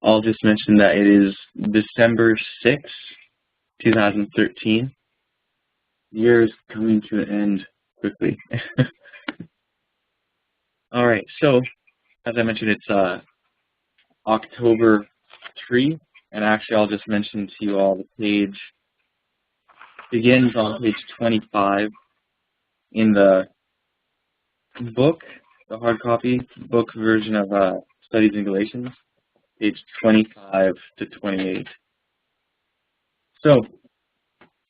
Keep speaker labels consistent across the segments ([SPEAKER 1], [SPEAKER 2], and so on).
[SPEAKER 1] I'll just mention that it is December 6th, 2013. The year is coming to an end quickly. All right, so as I mentioned, it's October 3, and actually I'll just mention to you all the page begins on page 25 in the book, the hard copy book version of Studies in Galatians, page 25 to 28. So,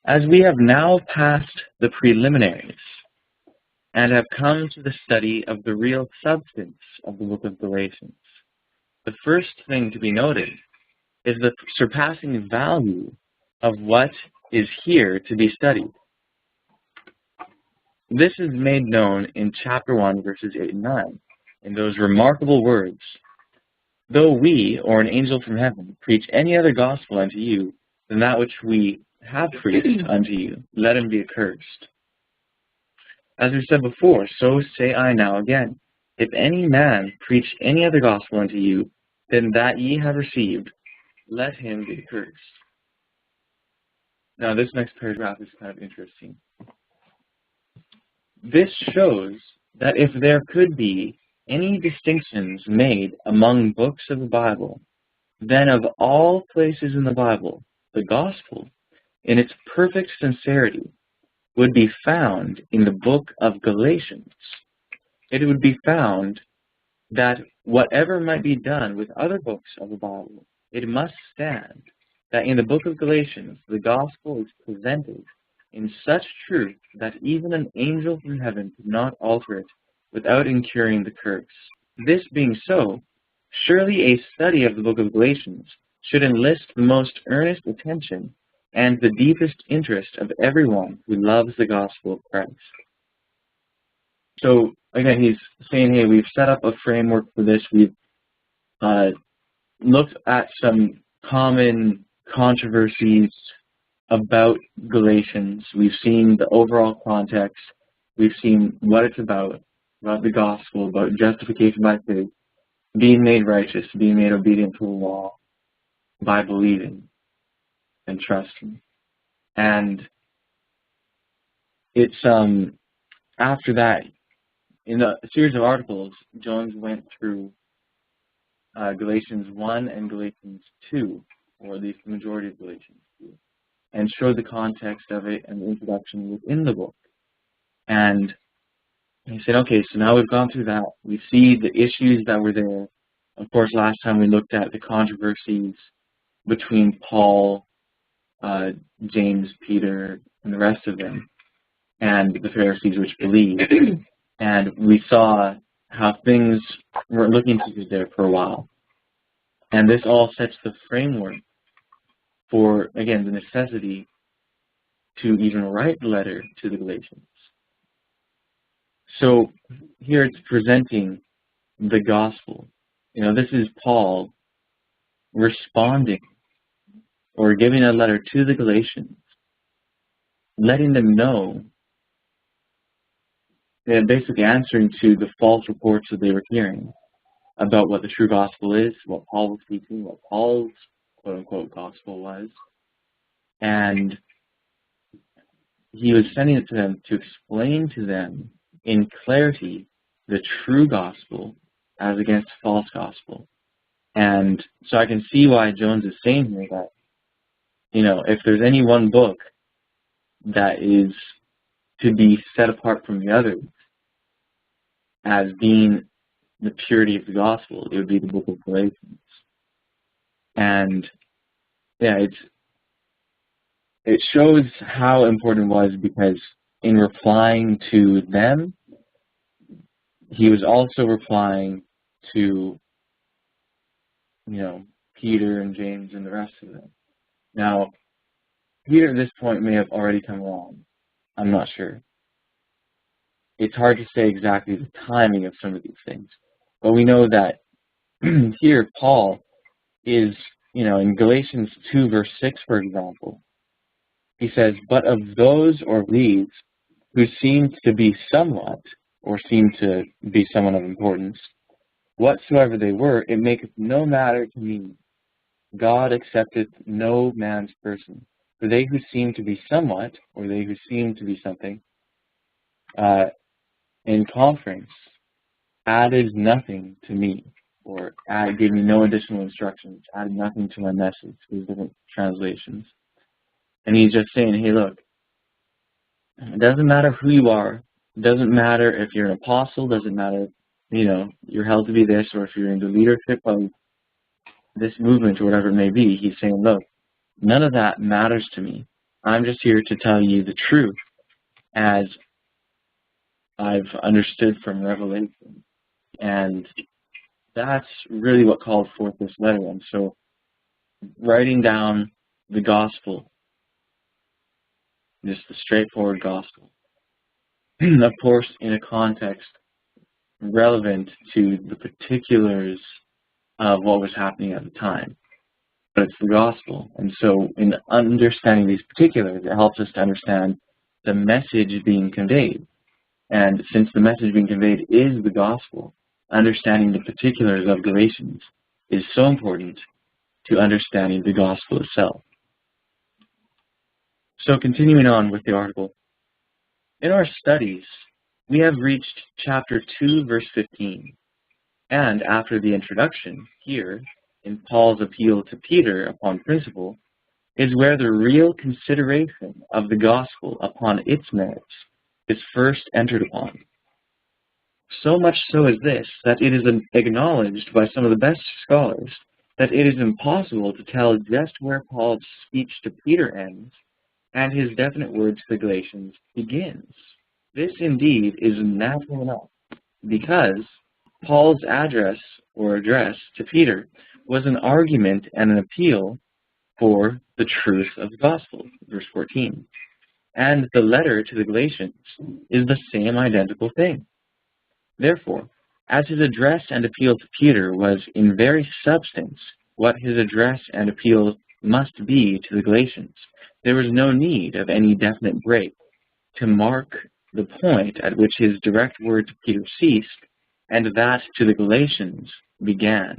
[SPEAKER 1] as we have now passed the preliminaries and have come to the study of the real substance of the book of Galatians, the first thing to be noted is the surpassing value of what is here to be studied. This is made known in chapter 1, verses 8 and 9, in those remarkable words, "Though we, or an angel from heaven, preach any other gospel unto you than that which we have preached unto you, let him be accursed. As we said before, so say I now again, if any man preach any other gospel unto you than that ye have received, let him be accursed." Now this next paragraph is kind of interesting. This shows that if there could be any distinctions made among books of the Bible, then of all places in the Bible, the gospel, in its perfect sincerity, would be found in the book of Galatians. It would be found that whatever might be done with other books of the Bible, it must stand that in the book of Galatians, the gospel is presented in such truth that even an angel from heaven could not alter it without incurring the curse. This being so, surely a study of the book of Galatians should enlist the most earnest attention and the deepest interest of everyone who loves the gospel of Christ. So, again, he's saying, hey, we've set up a framework for this. We've looked at some common controversies about Galatians. We've seen the overall context. We've seen what it's about the gospel, about justification by faith, being made righteous, being made obedient to the law by believing and trusting. And it's after that, in a series of articles, Jones went through Galatians 1 and Galatians 2, or at least the majority of Galatians 2, and showed the context of it and the introduction within the book. And he said, okay, so now we've gone through that. We see the issues that were there. Of course, last time we looked at the controversies between Paul, James, Peter, and the rest of them, and the Pharisees which believed. And we saw how things were looking to be there for a while. And this all sets the framework for, again, the necessity to even write the letter to the Galatians. So here it's presenting the gospel. You know, this is Paul responding or giving a letter to the Galatians, letting them know, and basically answering to the false reports that they were hearing about what the true gospel is, what Paul was teaching, what Paul's quote-unquote gospel was. And he was sending it to them to explain to them in clarity the true gospel as against false gospel. And so I can see why Jones is saying here that, you know, if there's any one book that is to be set apart from the others as being the purity of the gospel, it would be the book of Galatians. And yeah, it shows how important it was, because in replying to them, he was also replying to, you know, Peter and James and the rest of them. Now, Peter at this point may have already come along. I'm not sure. It's hard to say exactly the timing of some of these things. But we know that here Paul is, you know, in Galatians 2 verse 6, for example, he says, "But of those or these who seem to be somewhat, or seem to be someone of importance, whatsoever they were, it maketh no matter to me. God accepteth no man's person. For they who seem to be somewhat, or they who seem to be something, in conference, added nothing to me, or gave me no additional instructions, added nothing to my message. These different translations. And he's just saying, hey, look, it doesn't matter who you are. It doesn't matter if you're an apostle. Doesn't matter, you're held to be this, or if you're in the leadership of this movement or whatever it may be. He's saying, look, none of that matters to me. I'm just here to tell you the truth as I've understood from Revelation. And that's really what called forth this letter. And so writing down the gospel, just the straightforward gospel, of course in a context relevant to the particulars of what was happening at the time. But it's the gospel. And so in understanding these particulars, it helps us to understand the message being conveyed. And since the message being conveyed is the gospel, understanding the particulars of Galatians is so important to understanding the gospel itself. So continuing on with the article, in our studies, we have reached chapter 2, verse 15. And after the introduction, here, in Paul's appeal to Peter upon principle, is where the real consideration of the gospel upon its merits is first entered upon. So much so is this, that it is acknowledged by some of the best scholars that it is impossible to tell just where Paul's speech to Peter ends and his definite word to the Galatians begins. This indeed is natural enough, because Paul's address to Peter was an argument and an appeal for the truth of the gospel, verse 14. And the letter to the Galatians is the same identical thing. Therefore, as his address and appeal to Peter was in very substance what his address and appeal must be to the Galatians, there was no need of any definite break to mark the point at which his direct word to Peter ceased and that to the Galatians began.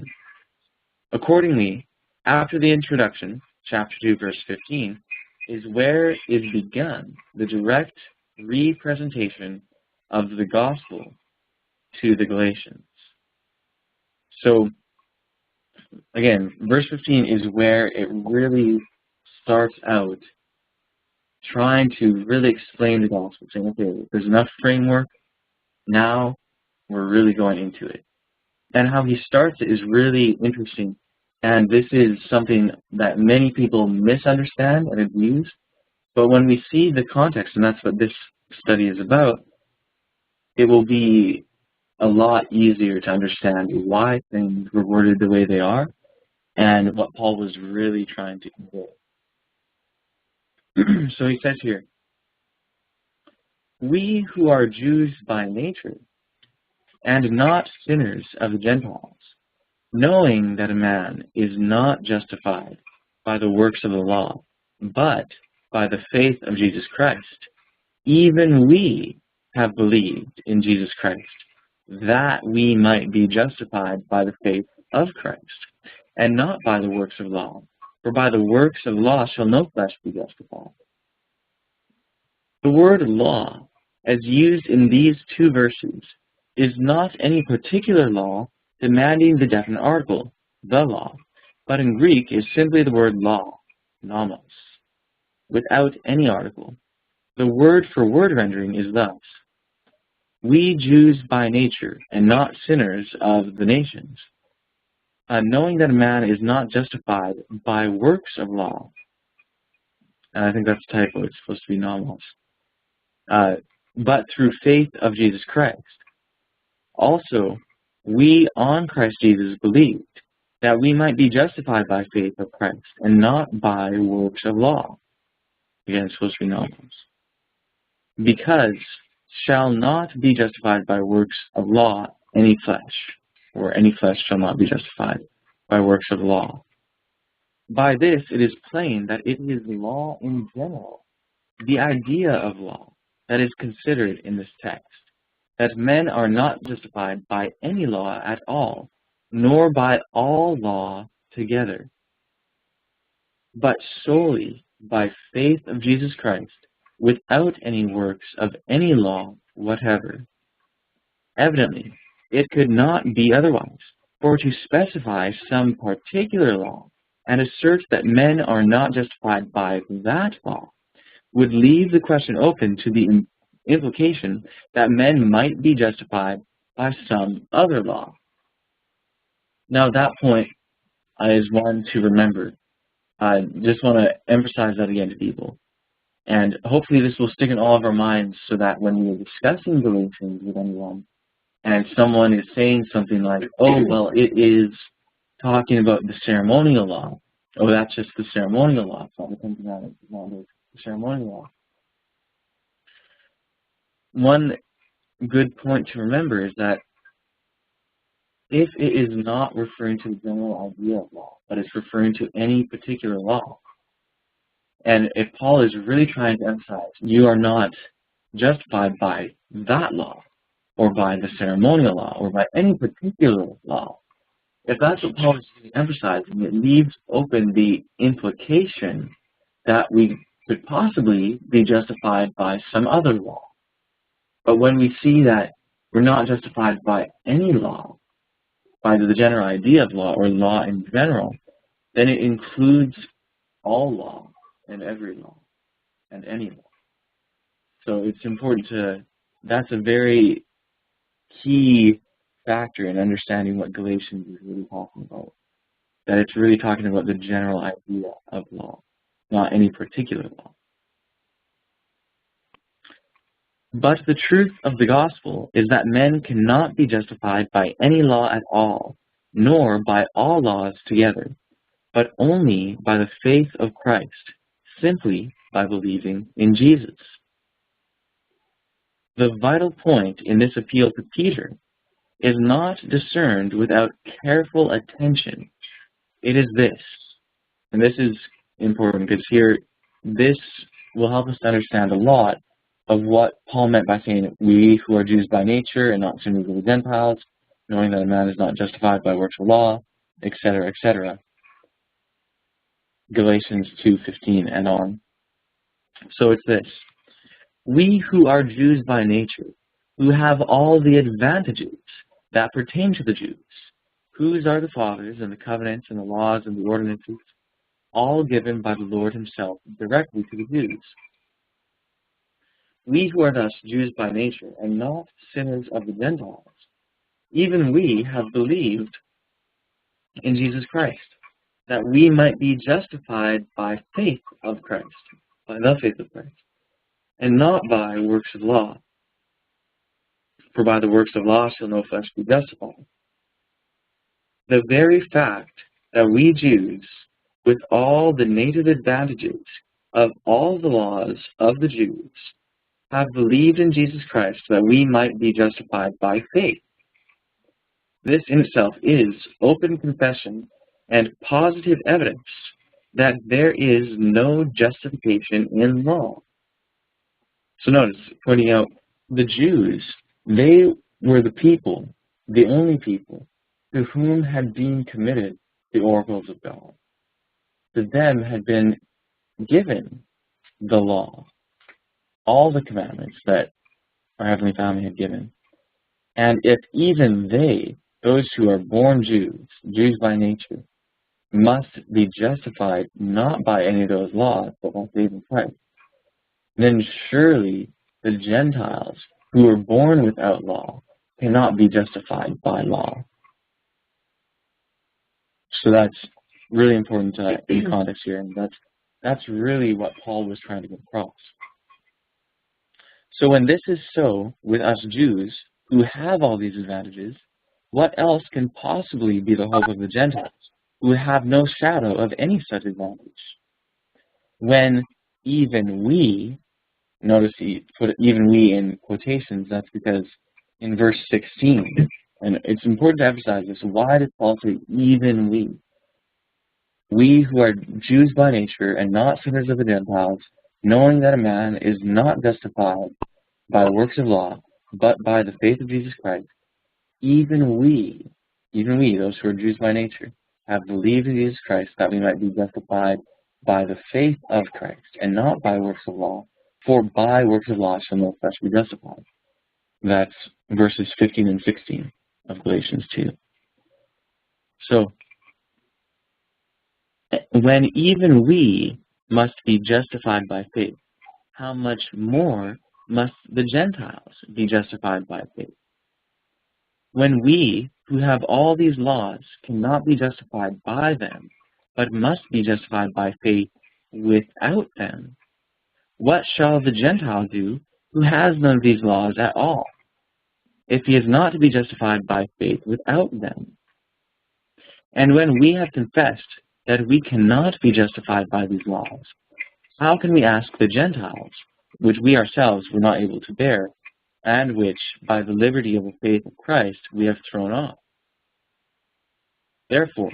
[SPEAKER 1] Accordingly, after the introduction, chapter 2, verse 15, is where is begun the direct representation of the gospel to the Galatians. So, again, verse 15 is where it really starts out trying to really explain the gospel, saying, okay, there's enough framework, now we're really going into it. And how he starts it is really interesting, and this is something that many people misunderstand and abuse, but when we see the context, and that's what this study is about, it will be a lot easier to understand why things were worded the way they are and what Paul was really trying to convey. So he says here, we who are Jews by nature and not sinners of the Gentiles, knowing that a man is not justified by the works of the law, but by the faith of Jesus Christ, even we have believed in Jesus Christ, that we might be justified by the faith of Christ, and not by the works of law. For by the works of law shall no flesh be justified. The word law, as used in these two verses, is not any particular law demanding the definite article, the law, but in Greek is simply the word law, nomos, without any article. The word-for-word rendering is thus, we Jews by nature, and not sinners of the nations, knowing that a man is not justified by works of law. And I think that's a typo, it's supposed to be nomos. But through faith of Jesus Christ. Also, we on Christ Jesus believed that we might be justified by faith of Christ, and not by works of law. Again, it's supposed to be nomos. Because shall not be justified by works of law any flesh, or any flesh shall not be justified by works of law. By this it is plain that it is law in general, the idea of law, that is considered in this text, that men are not justified by any law at all, nor by all law together. but solely by faith of Jesus Christ, without any works of any law whatever. Evidently, it could not be otherwise, for to specify some particular law and assert that men are not justified by that law would leave the question open to the implication that men might be justified by some other law. Now that point is one to remember. I just want to emphasize that again to people. And hopefully this will stick in all of our minds so that when we are discussing Galatians with anyone, and someone is saying something like, oh, well, it is talking about the ceremonial law. Oh, that's just the ceremonial law. It's not the Ten Commandments. It's not the ceremonial law. One good point to remember is that if it is not referring to the general idea of law, but it's referring to any particular law, and if Paul is really trying to emphasize, you are not justified by that law, or by the ceremonial law, or by any particular law, if that's what Paul is emphasizing, it leaves open the implication that we could possibly be justified by some other law. But when we see that we're not justified by any law, by the general idea of law or law in general, then it includes all law and every law and any law. So it's important that's a very key factor in understanding what Galatians is really talking about. That it's really talking about the general idea of law, not any particular law. But the truth of the gospel is that men cannot be justified by any law at all, nor by all laws together, but only by the faith of Christ, simply by believing in Jesus. The vital point in this appeal to Peter is not discerned without careful attention. It is this, and this is important because here, this will help us to understand a lot of what Paul meant by saying, we who are Jews by nature and not sinners of the Gentiles, knowing that a man is not justified by works of law, etc., etc. Galatians 2:15 and on. So it's this. We who are Jews by nature, who have all the advantages that pertain to the Jews, whose are the fathers and the covenants and the laws and the ordinances, all given by the Lord himself directly to the Jews. We who are thus Jews by nature and not sinners of the Gentiles, even we have believed in Jesus Christ, that we might be justified by faith of Christ, by the faith of Christ, and not by works of law. For by the works of law shall no flesh be justified. The very fact that we Jews, with all the native advantages of all the laws of the Jews, have believed in Jesus Christ that we might be justified by faith. This in itself is open confession and positive evidence that there is no justification in law. So notice, pointing out, the Jews, they were the people, the only people, to whom had been committed the oracles of God. To them had been given the law, all the commandments that our Heavenly Family had given. And if even they, those who are born Jews, Jews by nature, must be justified not by any of those laws, but by faith in Christ, then surely the Gentiles who were born without law cannot be justified by law. So that's really important in context here, and that's really what Paul was trying to get across. So when this is so with us Jews who have all these advantages, what else can possibly be the hope of the Gentiles who have no shadow of any such advantage? When even we, notice he put even we in quotations, that's because in verse 16, and it's important to emphasize this, why did Paul say even we? We who are Jews by nature and not sinners of the Gentiles, knowing that a man is not justified by the works of law, but by the faith of Jesus Christ, even we, those who are Jews by nature, have believed in Jesus Christ that we might be justified by the faith of Christ, and not by works of law, for by works of law shall no flesh be justified. That's verses 15 and 16 of Galatians 2. So, when even we must be justified by faith, how much more must the Gentiles be justified by faith? When we, who have all these laws, cannot be justified by them, but must be justified by faith without them, what shall the Gentile do who has none of these laws at all, if he is not to be justified by faith without them? And when we have confessed that we cannot be justified by these laws, how can we ask the Gentiles, which we ourselves were not able to bear, and which, by the liberty of the faith of Christ, we have thrown off? Therefore,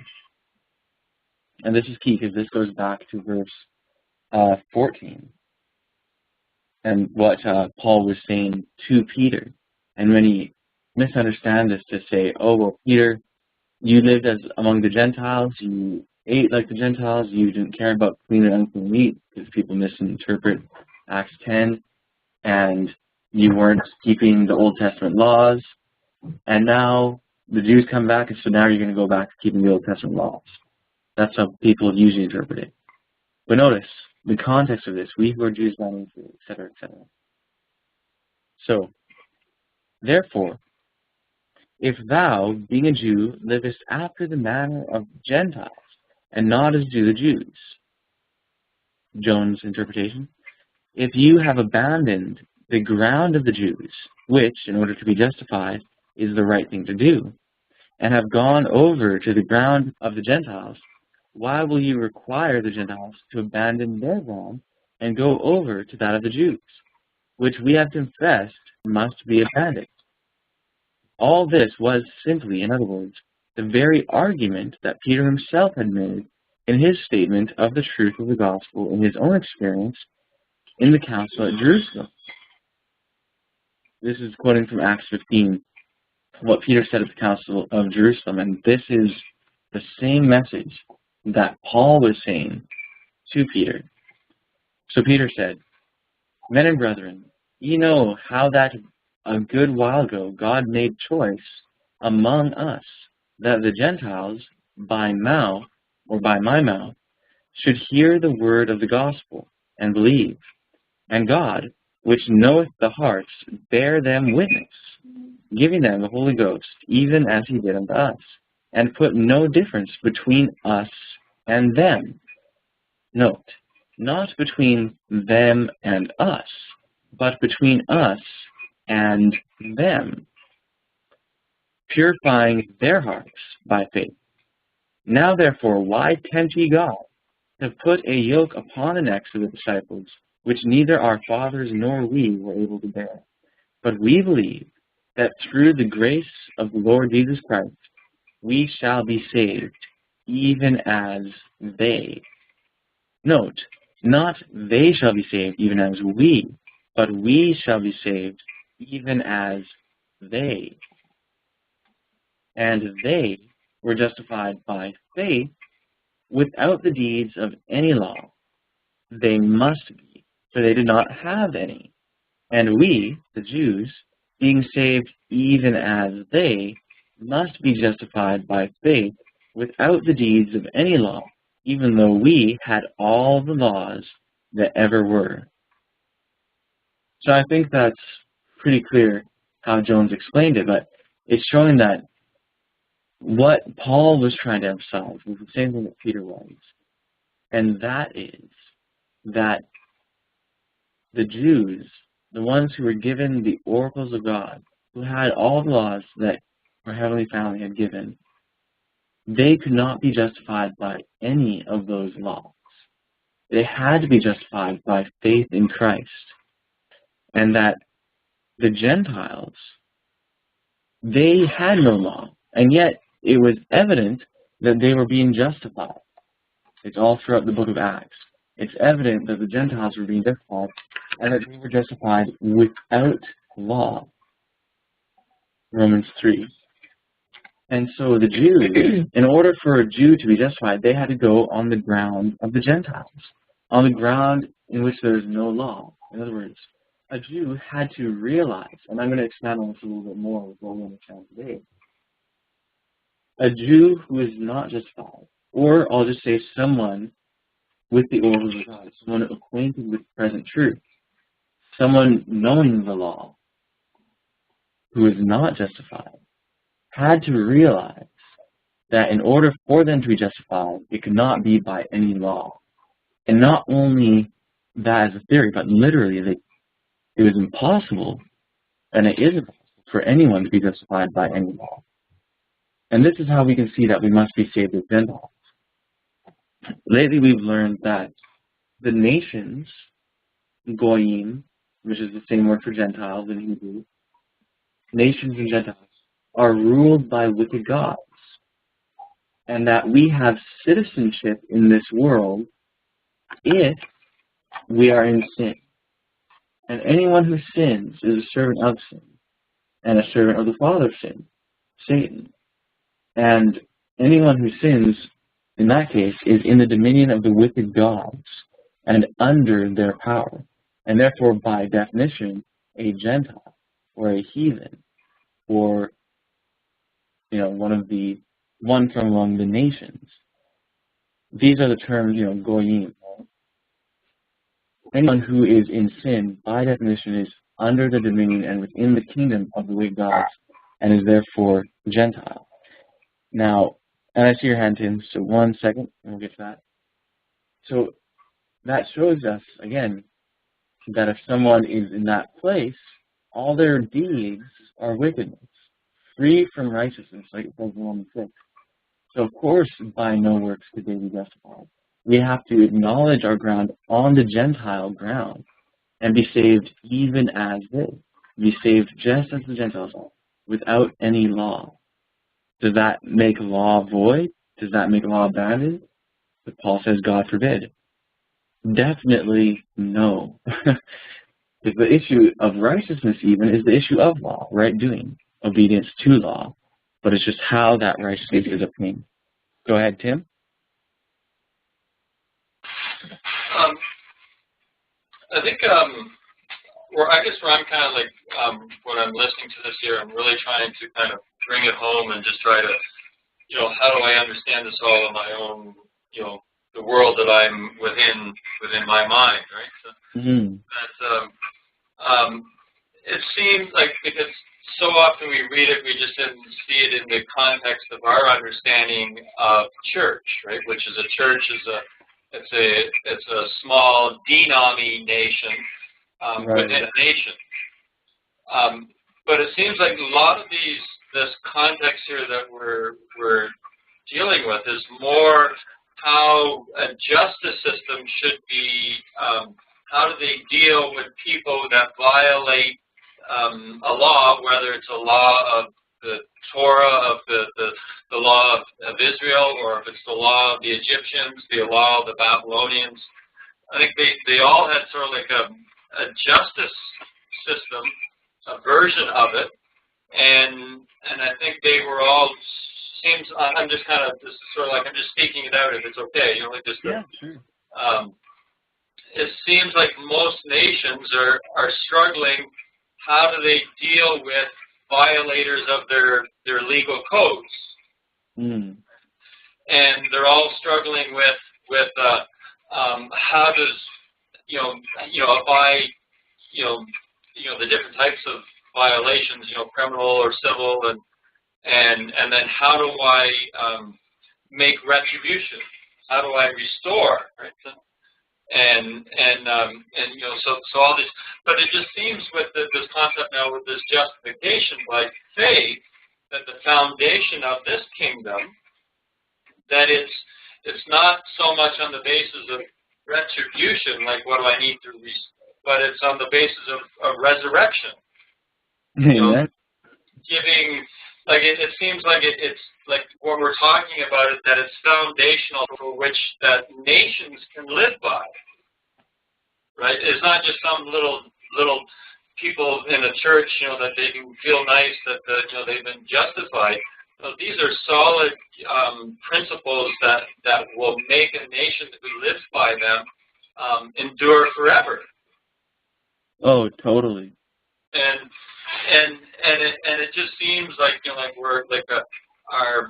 [SPEAKER 1] and this is key because this goes back to verse 14, and what Paul was saying to Peter. And when he misunderstands this to say, oh, well, Peter, you lived as among the Gentiles, you ate like the Gentiles, you didn't care about clean and unclean meat, because people misinterpret Acts 10, and you weren't keeping the Old Testament laws, and now the Jews come back, and so now you're going to go back to keeping the Old Testament laws. That's how people usually interpret it. But notice the context of this: we who are Jews, not Jews, etc., etc. So, therefore, if thou, being a Jew, livest after the manner of Gentiles, and not as do the Jews, Jones' interpretation, if you have abandoned the ground of the Jews, which, in order to be justified, is the right thing to do, and have gone over to the ground of the Gentiles, why will you require the Gentiles to abandon their ground and go over to that of the Jews, which we have confessed must be abandoned? All this was simply, in other words, the very argument that Peter himself had made in his statement of the truth of the gospel in his own experience in the council at Jerusalem. This is quoting from Acts 15, what Peter said at the council of Jerusalem, and this is the same message that Paul was saying to Peter. So Peter said, Men and brethren, ye know how that a good while ago God made choice among us, that the Gentiles by mouth, or by my mouth, should hear the word of the gospel and believe. And God, which knoweth the hearts, bear them witness, giving them the Holy Ghost, even as he did unto us, and put no difference between us and them. Note, not between them and us, but between us and them, purifying their hearts by faith. Now therefore, why tempt ye God, to put a yoke upon the necks of the disciples, which neither our fathers nor we were able to bear? But we believe that through the grace of the Lord Jesus Christ, we shall be saved, even as they. Note, not they shall be saved, even as we, but we shall be saved, even as they. And they were justified by faith without the deeds of any law. They must be, for they did not have any. And we, the Jews, being saved even as they, must be justified by faith without the deeds of any law, even though we had all the laws that ever were. So I think that's pretty clear how Jones explained it, but it's showing that what Paul was trying to emphasize was the same thing that Peter was, and that is that the Jews, the ones who were given the oracles of God, who had all the laws that our Heavenly Family had given, they could not be justified by any of those laws. They had to be justified by faith in Christ. And that the Gentiles, they had no law, and yet it was evident that they were being justified. It's all throughout the book of Acts. It's evident that the Gentiles were being justified, and that they were justified without law. Romans 3. And so the Jews, in order for a Jew to be justified, they had to go on the ground of the Gentiles, on the ground in which there is no law. In other words, a Jew had to realize, and I'm going to expand on this a little bit more with what we understand today, a Jew who is not justified, or I'll just say someone with the oracles of God, someone acquainted with present truth, someone knowing the law, who is not justified, had to realize that in order for them to be justified, it could not be by any law. And not only that as a theory, but literally it was impossible, and it is impossible for anyone to be justified by any law. And this is how we can see that we must be saved as Gentiles. Lately we've learned that the nations, Goyim, which is the same word for Gentiles in Hebrew, nations and Gentiles, are ruled by wicked gods, and that we have citizenship in this world if we are in sin. And anyone who sins is a servant of sin, and a servant of the father of sin, Satan. And anyone who sins, in that case, is in the dominion of the wicked gods, and under their power, and therefore, by definition, a Gentile, or a heathen, or one from among the nations. These are the terms, goyim. Anyone who is in sin, by definition, is under the dominion and within the kingdom of the wicked gods, and is therefore Gentile. Now, and I see your hand, Tim, so 1 second, and we'll get to that. So that shows us, again, that if someone is in that place, all their deeds are wickedness, free from righteousness, like it says in Romans 6. So, of course, by no works could they be justified. We have to acknowledge our ground on the Gentile ground and be saved even as they. Be saved just as the Gentiles are, without any law. Does that make law void? Does that make law abandoned? But Paul says, God forbid. Definitely no. Because the issue of righteousness even is the issue of law, right doing, obedience to law. But it's just how that righteousness is obtained. Go ahead, Tim.
[SPEAKER 2] I think, where I'm kind of like, when I'm listening to this here, I'm really trying to kind of bring it home and just try to, how do I understand this all in my own, the world that I'm within my mind, right? So it seems like, because so often we read it, we just didn't see it in the context of our understanding of church, right? Which is a church it's a small denomination within a nation. But it seems like a lot of this context here that we're dealing with is more how a justice system should be. How do they deal with people that violate a law, whether it's a law of the Torah, of the law of Israel, or if it's the law of the Egyptians, the law of the Babylonians. I think they all had sort of like a justice system, a version of it, and I think they were all I'm just kind of this is sort of like I'm just speaking it out if it's okay,
[SPEAKER 1] Sure.
[SPEAKER 2] It seems like most nations are struggling. How do they deal with violators of their legal codes? And they're all struggling with how does the different types of violations, criminal or civil, and then how do I make retribution? How do I restore? Right. So all this, but it just seems with this concept now, with this justification by faith, that the foundation of this kingdom, that it's not so much on the basis of retribution, like what do I need to, but it's on the basis of resurrection. Giving, like it seems like it's like what we're talking about is that it's foundational for which that nations can live by. Right? It's not just some little people in a church, that they can feel nice that they've been justified, So these are solid principles that will make a nation who lives by them endure forever.
[SPEAKER 1] Oh, totally.
[SPEAKER 2] And it just seems like like we're like our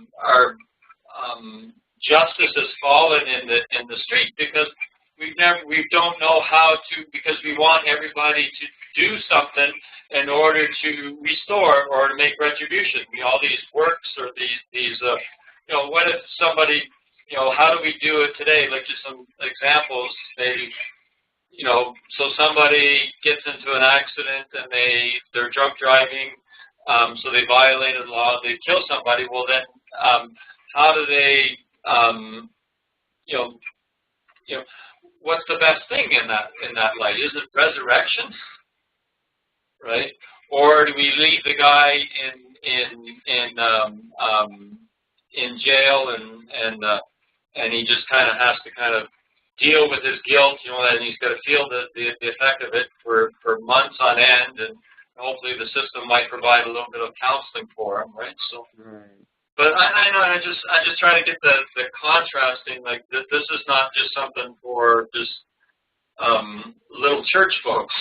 [SPEAKER 2] justice has fallen in the street because we don't know how to, because we want everybody to do something in order to restore or to make retribution. All these works or these what if somebody, how do we do it today? Like just some examples, maybe. So somebody gets into an accident and they're drunk driving, so they violated the law, they kill somebody. Well, then how do they, what's the best thing in that light? Is it resurrection, right? Or do we leave the guy in jail and he just kind of has to kind of deal with his guilt, and he's got to feel the effect of it for months on end, and hopefully the system might provide a little bit of counseling for him, right? So,
[SPEAKER 1] Right.
[SPEAKER 2] But I know I just try to get the contrasting, like this is not just something for just little church folks.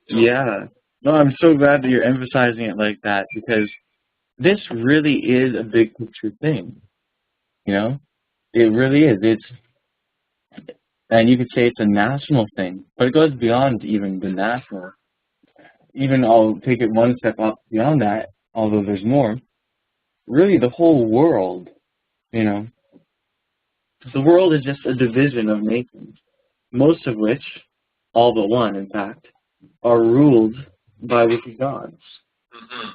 [SPEAKER 1] Yeah. No, I'm so glad that you're emphasizing it like that, because this really is a big picture thing. It really is. And you could say it's a national thing, but it goes beyond even the national. Even I'll take it one step up beyond that, although there's more. Really, the whole world, the world is just a division of nations, most of which, all but one, in fact, are ruled by wicked gods.
[SPEAKER 2] Mm-hmm.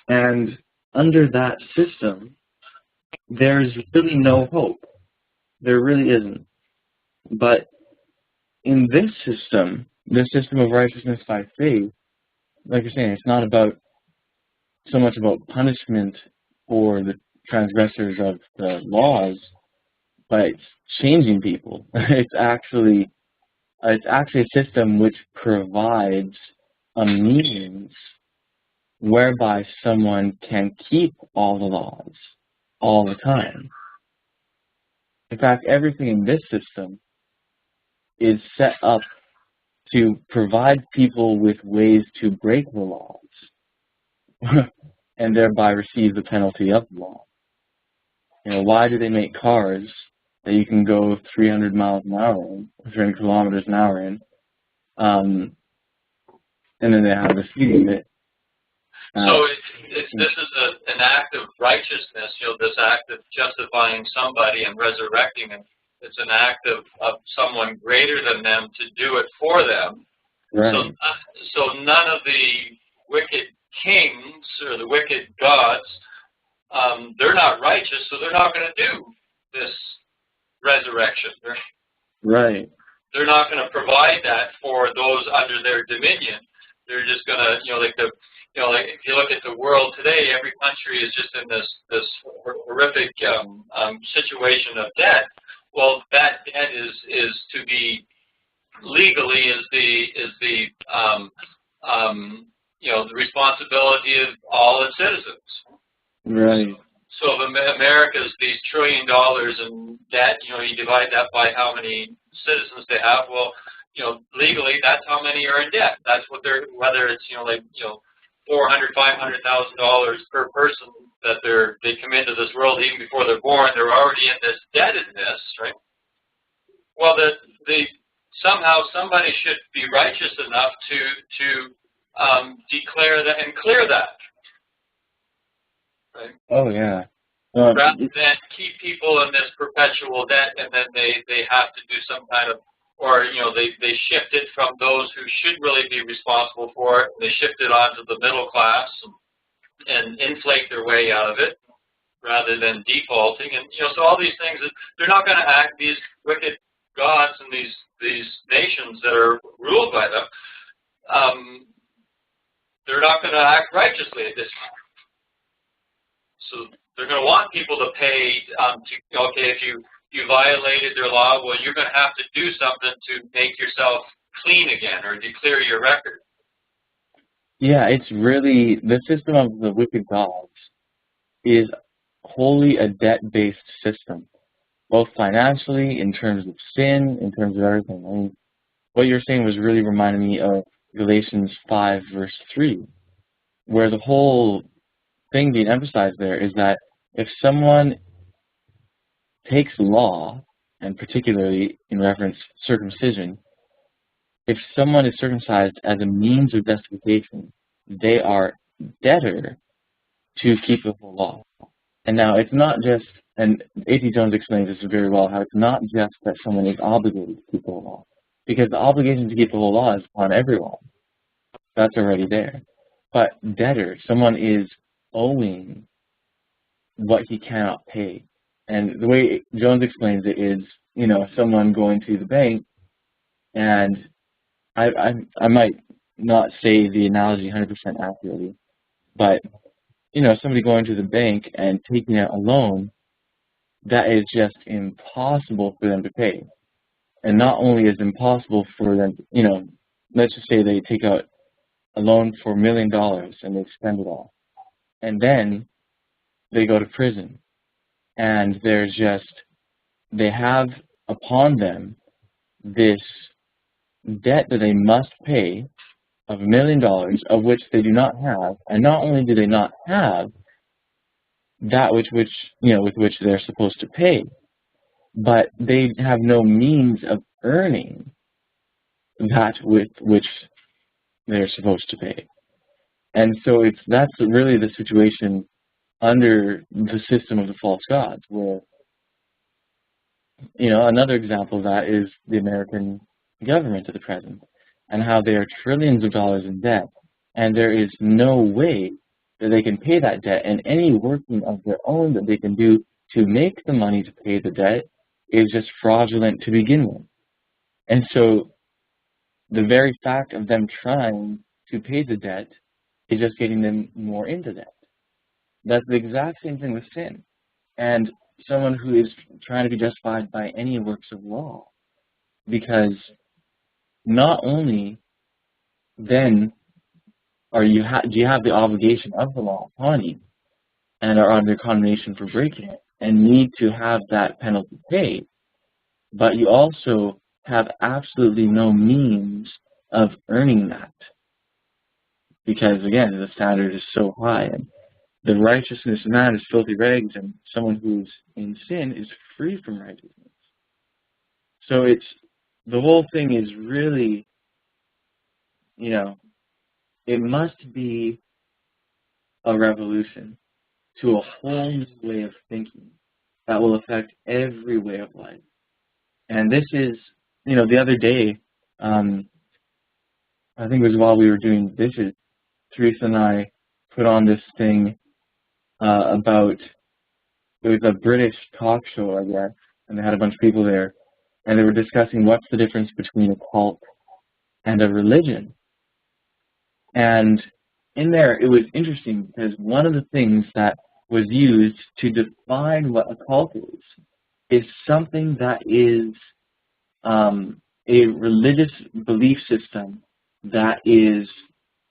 [SPEAKER 1] And under that system, there's really no hope. There really isn't. But in this system, the system of righteousness by faith, like you're saying, it's not so much about punishment for the transgressors of the laws, but it's changing people. It's actually a system which provides a means whereby someone can keep all the laws all the time. In fact, everything in this system is set up to provide people with ways to break the laws and thereby receive the penalty of the law. Why do they make cars that you can go 300 miles an hour in, 300 kilometers an hour in, and then they have the speed limit?
[SPEAKER 2] So this is an act of righteousness, this act of justifying somebody and resurrecting them. It's an act of someone greater than them to do it for them.
[SPEAKER 1] Right.
[SPEAKER 2] So none of the wicked kings or the wicked gods, they're not righteous, so they're not going to do this resurrection.
[SPEAKER 1] Right.
[SPEAKER 2] They're not going to provide that for those under their dominion. They're just going to, like if you look at the world today, every country is just in this horrific situation of debt. Well, that debt is to be legally the responsibility of all its citizens.
[SPEAKER 1] Right.
[SPEAKER 2] So if America's these $1 trillion in debt, you divide that by how many citizens they have. Well, legally that's how many are in debt. That's what whether it's $400,000, $500,000 per person that they come into this world even before they're born. They're already in this debtedness, right? Well, somehow somebody should be righteous enough to declare that and clear that, right?
[SPEAKER 1] Oh yeah.
[SPEAKER 2] Rather than keep people in this perpetual debt, and then they have to do some kind of, or they shift it from those who should really be responsible for it. They shift it onto the middle class and inflate their way out of it, rather than defaulting. And so all these things, they're not going to act, these wicked gods and these nations that are ruled by them, they're not going to act righteously at this time. So they're going to want people to pay. If you violated their law, well, you're going to have to do something to make yourself clean again or declare your record.
[SPEAKER 1] Yeah, it's really the system of the wicked gods is wholly a debt-based system, both financially, in terms of sin, in terms of everything. I mean, what you're saying was really reminding me of Galatians 5, verse 3, where the whole thing being emphasized there is that if someone takes law, and particularly in reference to circumcision, if someone is circumcised as a means of justification, they are debtor to keep the whole law. And now it's not just, and A.T. Jones explains this very well, how it's not just that someone is obligated to keep the whole law, because the obligation to keep the whole law is upon everyone. That's already there. But debtor, someone is owing what he cannot pay. And the way Jones explains it is, someone going to the bank, and I might not say the analogy 100% accurately, but somebody going to the bank and taking out a loan that is just impossible for them to pay. And not only is it impossible for them, let's just say they take out a loan for $1 million and they spend it all. And then they go to prison. And they have upon them this debt that they must pay of $1 million, of which they do not have. And not only do they not have that with which they're supposed to pay, but they have no means of earning that with which they're supposed to pay. And so that's really the situation under the system of the false gods, where, another example of that is the American government at the present, and how they are trillions of dollars in debt, and there is no way that they can pay that debt, and any working of their own that they can do to make the money to pay the debt is just fraudulent to begin with. And so the very fact of them trying to pay the debt is just getting them more into debt. That's the exact same thing with sin. And someone who is trying to be justified by any works of law, because not only then do you have the obligation of the law upon you and are under condemnation for breaking it and need to have that penalty paid, but you also have absolutely no means of earning that, because again, the standard is so high, and the righteousness of man is filthy rags, and someone who's in sin is free from righteousness. So the whole thing is really, it must be a revolution to a whole new way of thinking that will affect every way of life. And this is, the other day, I think it was while we were doing dishes, Teresa and I put on this thing about, it was a British talk show, I guess, and they had a bunch of people there, and they were discussing what's the difference between a cult and a religion. And in there, it was interesting because one of the things that was used to define what a cult is something that is a religious belief system that is,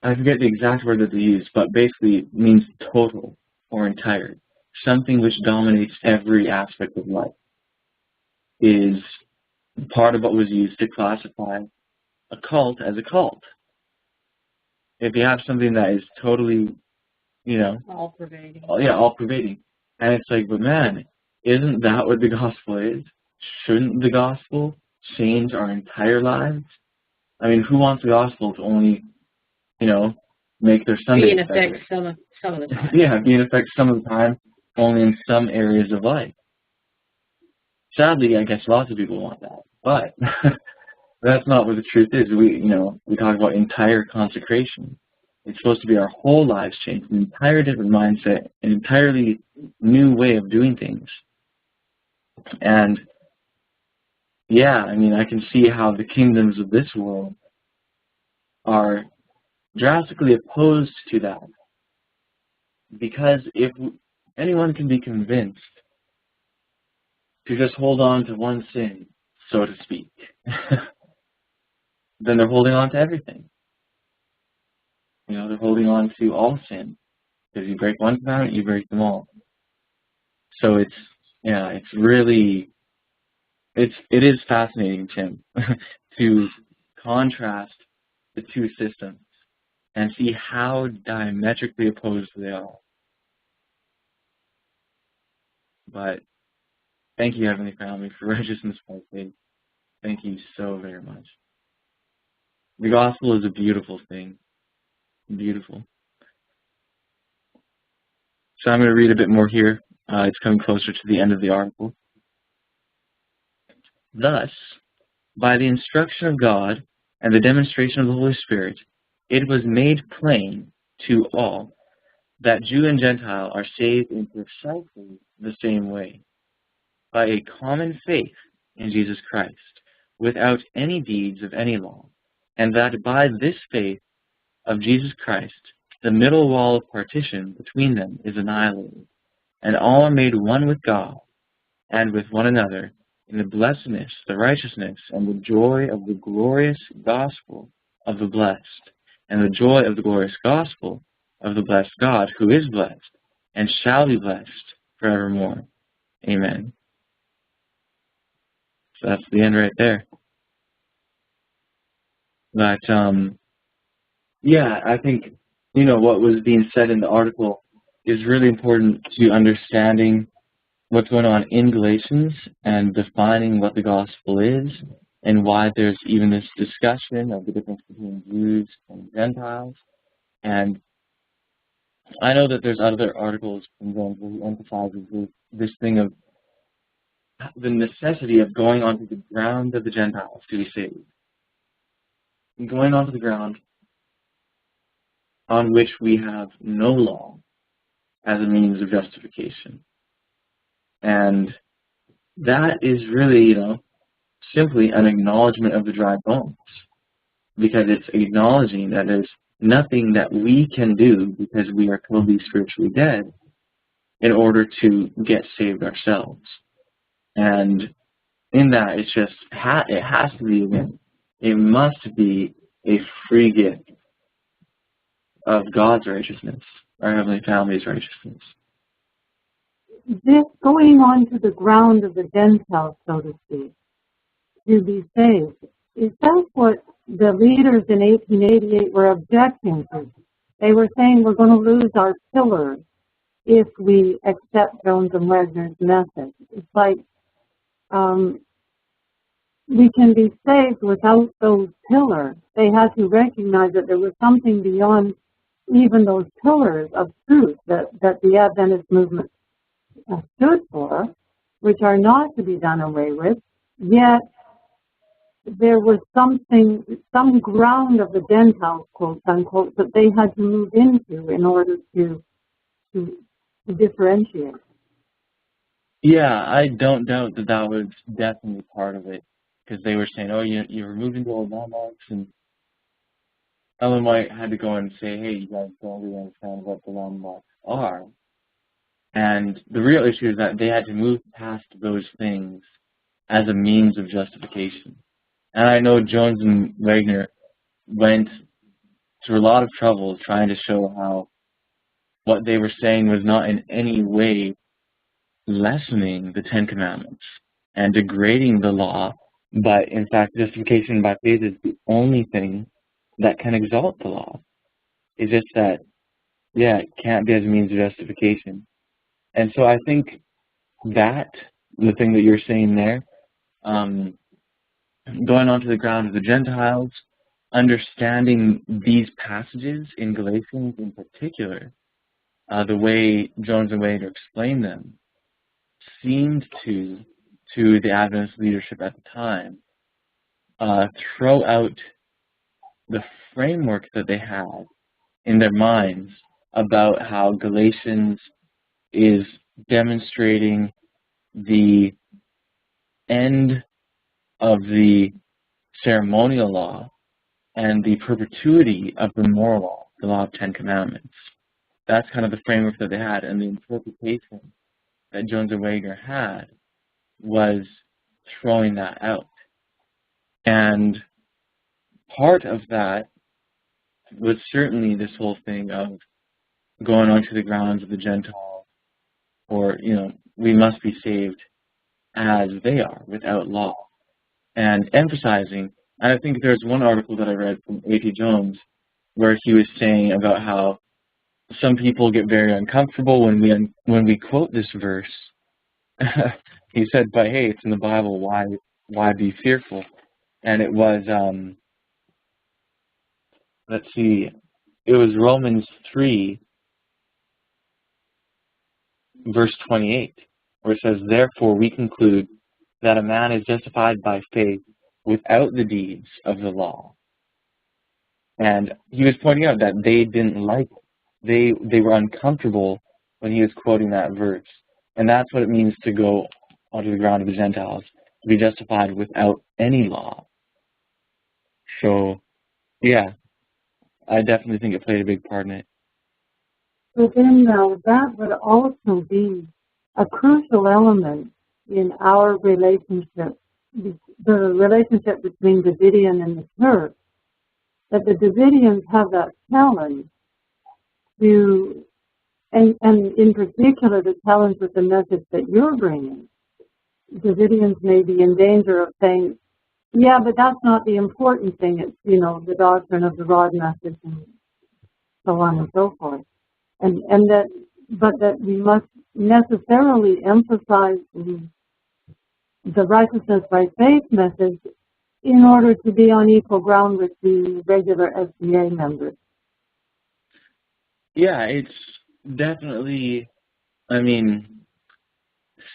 [SPEAKER 1] I forget the exact word that they use, but basically means total or entire. Something which dominates every aspect of life is part of what was used to classify a cult as a cult. If you have something that is totally,
[SPEAKER 3] all-pervading.
[SPEAKER 1] All-pervading. And it's like, but man, isn't that what the gospel is? Shouldn't the gospel change our entire lives? I mean, who wants the gospel to only, make their Sunday
[SPEAKER 3] Be in effect
[SPEAKER 1] better?
[SPEAKER 3] some of the time.
[SPEAKER 1] Yeah, be in effect some of the time, only in some areas of life. Sadly, I guess lots of people want that, but that's not what the truth is. We talk about entire consecration. It's supposed to be our whole lives changed, an entire different mindset, an entirely new way of doing things. And yeah, I mean, I can see how the kingdoms of this world are drastically opposed to that. Because if anyone can be convinced to just hold on to one sin, so to speak, then they're holding on to everything. They're holding on to all sin. Because you break one commandment, you break them all. So it is fascinating, Tim, to contrast the two systems and see how diametrically opposed they are. But thank you, Heavenly Family, for righteousness by faith. Thank you so very much. The gospel is a beautiful thing. Beautiful. So I'm going to read a bit more here. It's coming closer to the end of the article. Thus, by the instruction of God and the demonstration of the Holy Spirit, it was made plain to all that Jew and Gentile are saved in precisely the same way, by a common faith in Jesus Christ, without any deeds of any law, and that by this faith of Jesus Christ, the middle wall of partition between them is annihilated, and all are made one with God and with one another in the blessedness, the righteousness, and the joy of the glorious gospel of the blessed, and the joy of the glorious gospel of the blessed God, who is blessed and shall be blessed forevermore. Amen. So that's the end right there. But I think what was being said in the article is really important to understanding what's going on in Galatians and defining what the gospel is and why there's even this discussion of the difference between Jews and Gentiles. And I know that there's other articles from James where he emphasizes this thing of the necessity of going onto the ground of the Gentiles to be saved. And going onto the ground on which we have no law as a means of justification. And that is really, simply an acknowledgement of the dry bones, because it's acknowledging that there's nothing that we can do because we are totally spiritually dead in order to get saved ourselves. And in that, it has to be, it must be a free gift of God's righteousness, our Heavenly Family's righteousness.
[SPEAKER 3] This going on to the ground of the Gentiles, so to speak, to be saved, is that what the leaders in 1888 were objecting to? They were saying we're going to lose our pillars if we accept Jones and Wagner's message. It's like we can be saved without those pillars. They had to recognize that there was something beyond even those pillars of truth that the Adventist movement stood for, which are not to be done away with, yet there was some ground of the Gentiles, quote unquote, that they had to move into in order to differentiate.
[SPEAKER 1] Yeah, I don't doubt that was definitely part of it, because they were saying, you're removing the old landmarks, and Ellen White had to go and say, hey, you guys don't really understand what the landmarks are. And the real issue is that they had to move past those things as a means of justification. And I know Jones and Wagner went through a lot of trouble trying to show how what they were saying was not in any way lessening the Ten Commandments and degrading the law, but in fact justification by faith is the only thing that can exalt the law. It's just that, it can't be as a means of justification. And so I think that, the thing that you're saying there, going onto the ground of the Gentiles, understanding these passages in Galatians in particular, the way Jones and Wade explained them, seemed to the Adventist leadership at the time, throw out the framework that they had in their minds about how Galatians is demonstrating the end of the ceremonial law and the perpetuity of the moral law, the law of 10 commandments. That's kind of the framework that they had, and the interpretation that Jones and Wagner had was throwing that out. And part of that was certainly this whole thing of going onto the grounds of the Gentiles, or, we must be saved as they are, without law. And emphasizing, I think there's one article that I read from A.T. Jones where he was saying about how some people get very uncomfortable when we quote this verse. He said, but hey, it's in the Bible, why be fearful? And it was, let's see, it was Romans 3, verse 28, where it says, therefore we conclude that a man is justified by faith without the deeds of the law. And he was pointing out that they didn't like it. They were uncomfortable when he was quoting that verse. And that's what it means to go onto the ground of the Gentiles, to be justified without any law. So, yeah, I definitely think it played a big part in it.
[SPEAKER 3] But then that would also be a crucial element in our relationship, the relationship between Davidian and the church, that the Davidians have that challenge to, and in particular the challenge with the message that you're bringing. Davidians may be in danger of saying, yeah, but that's not the important thing. It's, the doctrine of the rod message and so on and so forth. But that we must necessarily emphasize the righteousness by faith message in order to be on equal ground with the regular SBA members.
[SPEAKER 1] Yeah, it's definitely,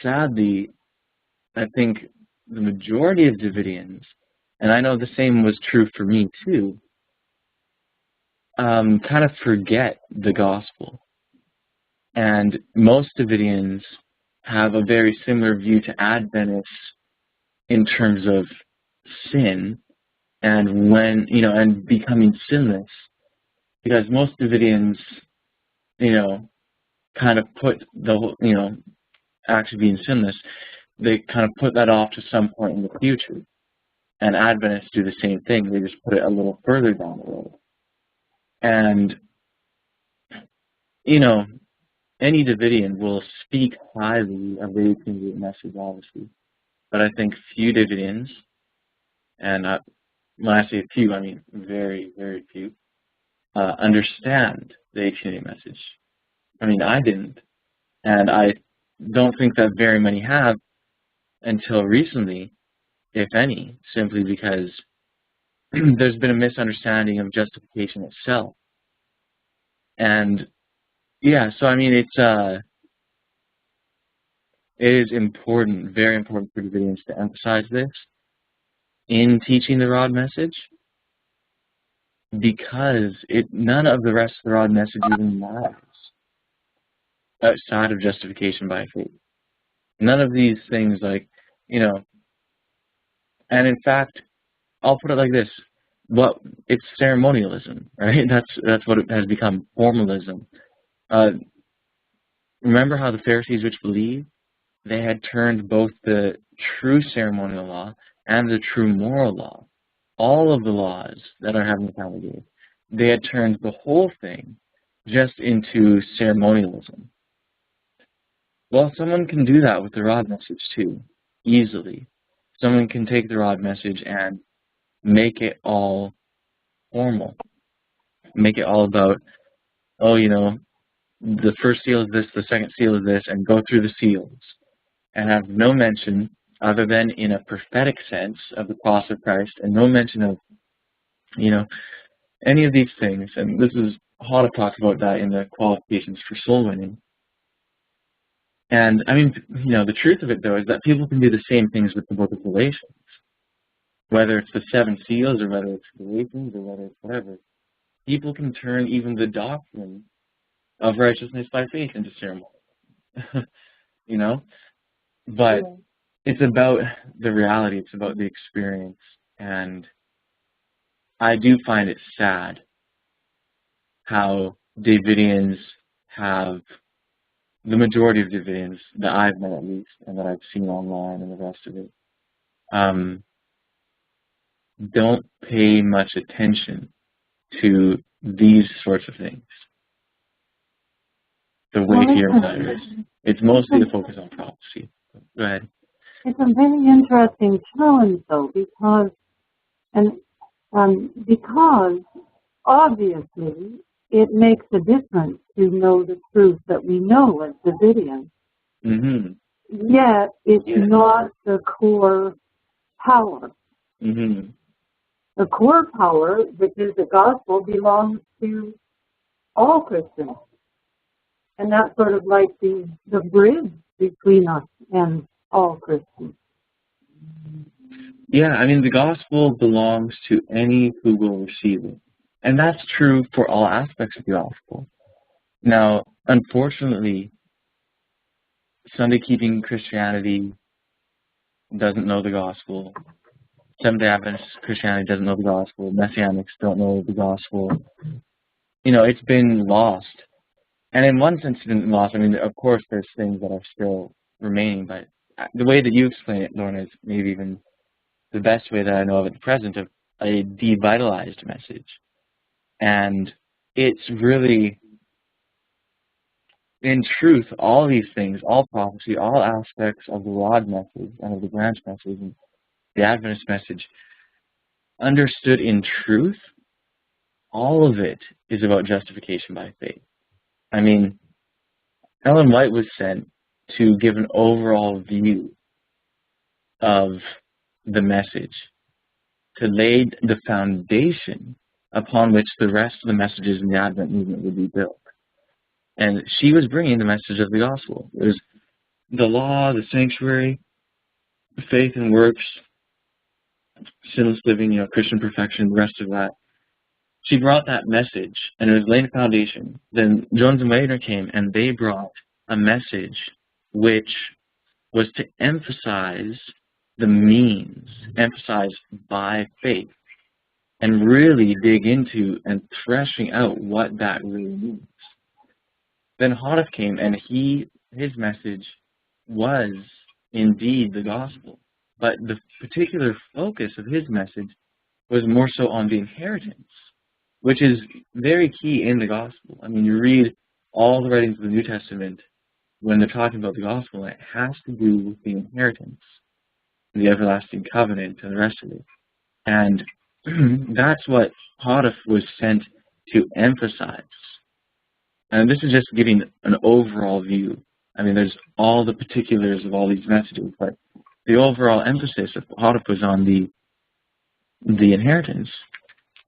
[SPEAKER 1] sadly, I think the majority of Davidians, and I know the same was true for me too, kind of forget the gospel. And most Davidians have a very similar view to Adventists in terms of sin and and becoming sinless, because most Davidians, kind of put the, actually being sinless, they kind of put that off to some point in the future. And Adventists do the same thing. They just put it a little further down the road. And, any Davidian will speak highly of the 1888 message, obviously. But I think few Davidians, and when I say few, I mean very, very few, understand the 1888 message. I didn't. And I don't think that very many have until recently, if any, simply because there's been a misunderstanding of justification itself. And yeah, so it is important, very important for Davidians to emphasize this in teaching the rod message, because none of the rest of the rod message even matters outside of justification by faith. None of these things, and in fact, I'll put it like this: it's ceremonialism, right? That's what it has become, formalism. Remember how the Pharisees, which believed, they had turned both the true ceremonial law and the true moral law, all of the laws that our Heavenly Father gave, they had turned the whole thing just into ceremonialism. Well, someone can do that with the rod message too, easily. Someone can take the rod message and make it all formal. Make it all about, the first seal is this, the second seal is this, and go through the seals. And have no mention, other than in a prophetic sense, of the cross of Christ, and no mention of, any of these things. And this is Hada talks about that in the qualifications for soul winning. And the truth of it though is that people can do the same things with the book of Galatians, whether it's the 7 seals or whether it's Galatians or whether it's whatever. People can turn even the doctrine of righteousness by faith into ceremony. But it's about the reality, it's about the experience, and I do find it sad how Davidians have, the majority of Davidians that I've met at least, and that I've seen online and the rest of it, don't pay much attention to these sorts of things. the weightier matters. It's mostly a focus on prophecy. Go ahead.
[SPEAKER 3] It's a very interesting challenge, though, because obviously it makes a difference to know the truth that we know as Davidian.
[SPEAKER 1] Mm-hmm.
[SPEAKER 3] Yet it's not the core power.
[SPEAKER 1] Mm-hmm.
[SPEAKER 3] The core power, which is the gospel, belongs to all Christians. And that's sort of like the bridge between us and all Christians.
[SPEAKER 1] Yeah, I mean, the gospel belongs to any who will receive it. And that's true for all aspects of the gospel. Now, unfortunately, Sunday-keeping Christianity doesn't know the gospel. Seventh-day Adventist Christianity doesn't know the gospel. Messianics don't know the gospel. You know, it's been lost. And in one sense, it's been lost. I mean, of course, there's things that are still remaining, but the way that you explain it, Lorna, is maybe even the best way that I know of at present, of a devitalized message. And it's really, in truth, all these things, all prophecy, all aspects of the rod message and of the branch message and the Adventist message, understood in truth, all of it is about justification by faith. I mean, Ellen White was sent to give an overall view of the message, to lay the foundation upon which the rest of the messages in the Advent movement would be built. And she was bringing the message of the gospel. It was the law, the sanctuary, faith and works, sinless living, you know, Christian perfection, the rest of that. She brought that message, and it was laying a foundation. Then Jones and Wagner came, and they brought a message which was to emphasize the means, emphasize by faith, and really dig into and threshing out what that really means. Then Houteff came, and his message was indeed the gospel. But the particular focus of his message was more so on the inheritance, which is very key in the gospel. I mean, you read all the writings of the New Testament when they're talking about the gospel, and it has to do with the inheritance, the everlasting covenant, and the rest of it. And that's what Houteff was sent to emphasize. And this is just giving an overall view. I mean, there's all the particulars of all these messages, but the overall emphasis of Houteff was on the inheritance.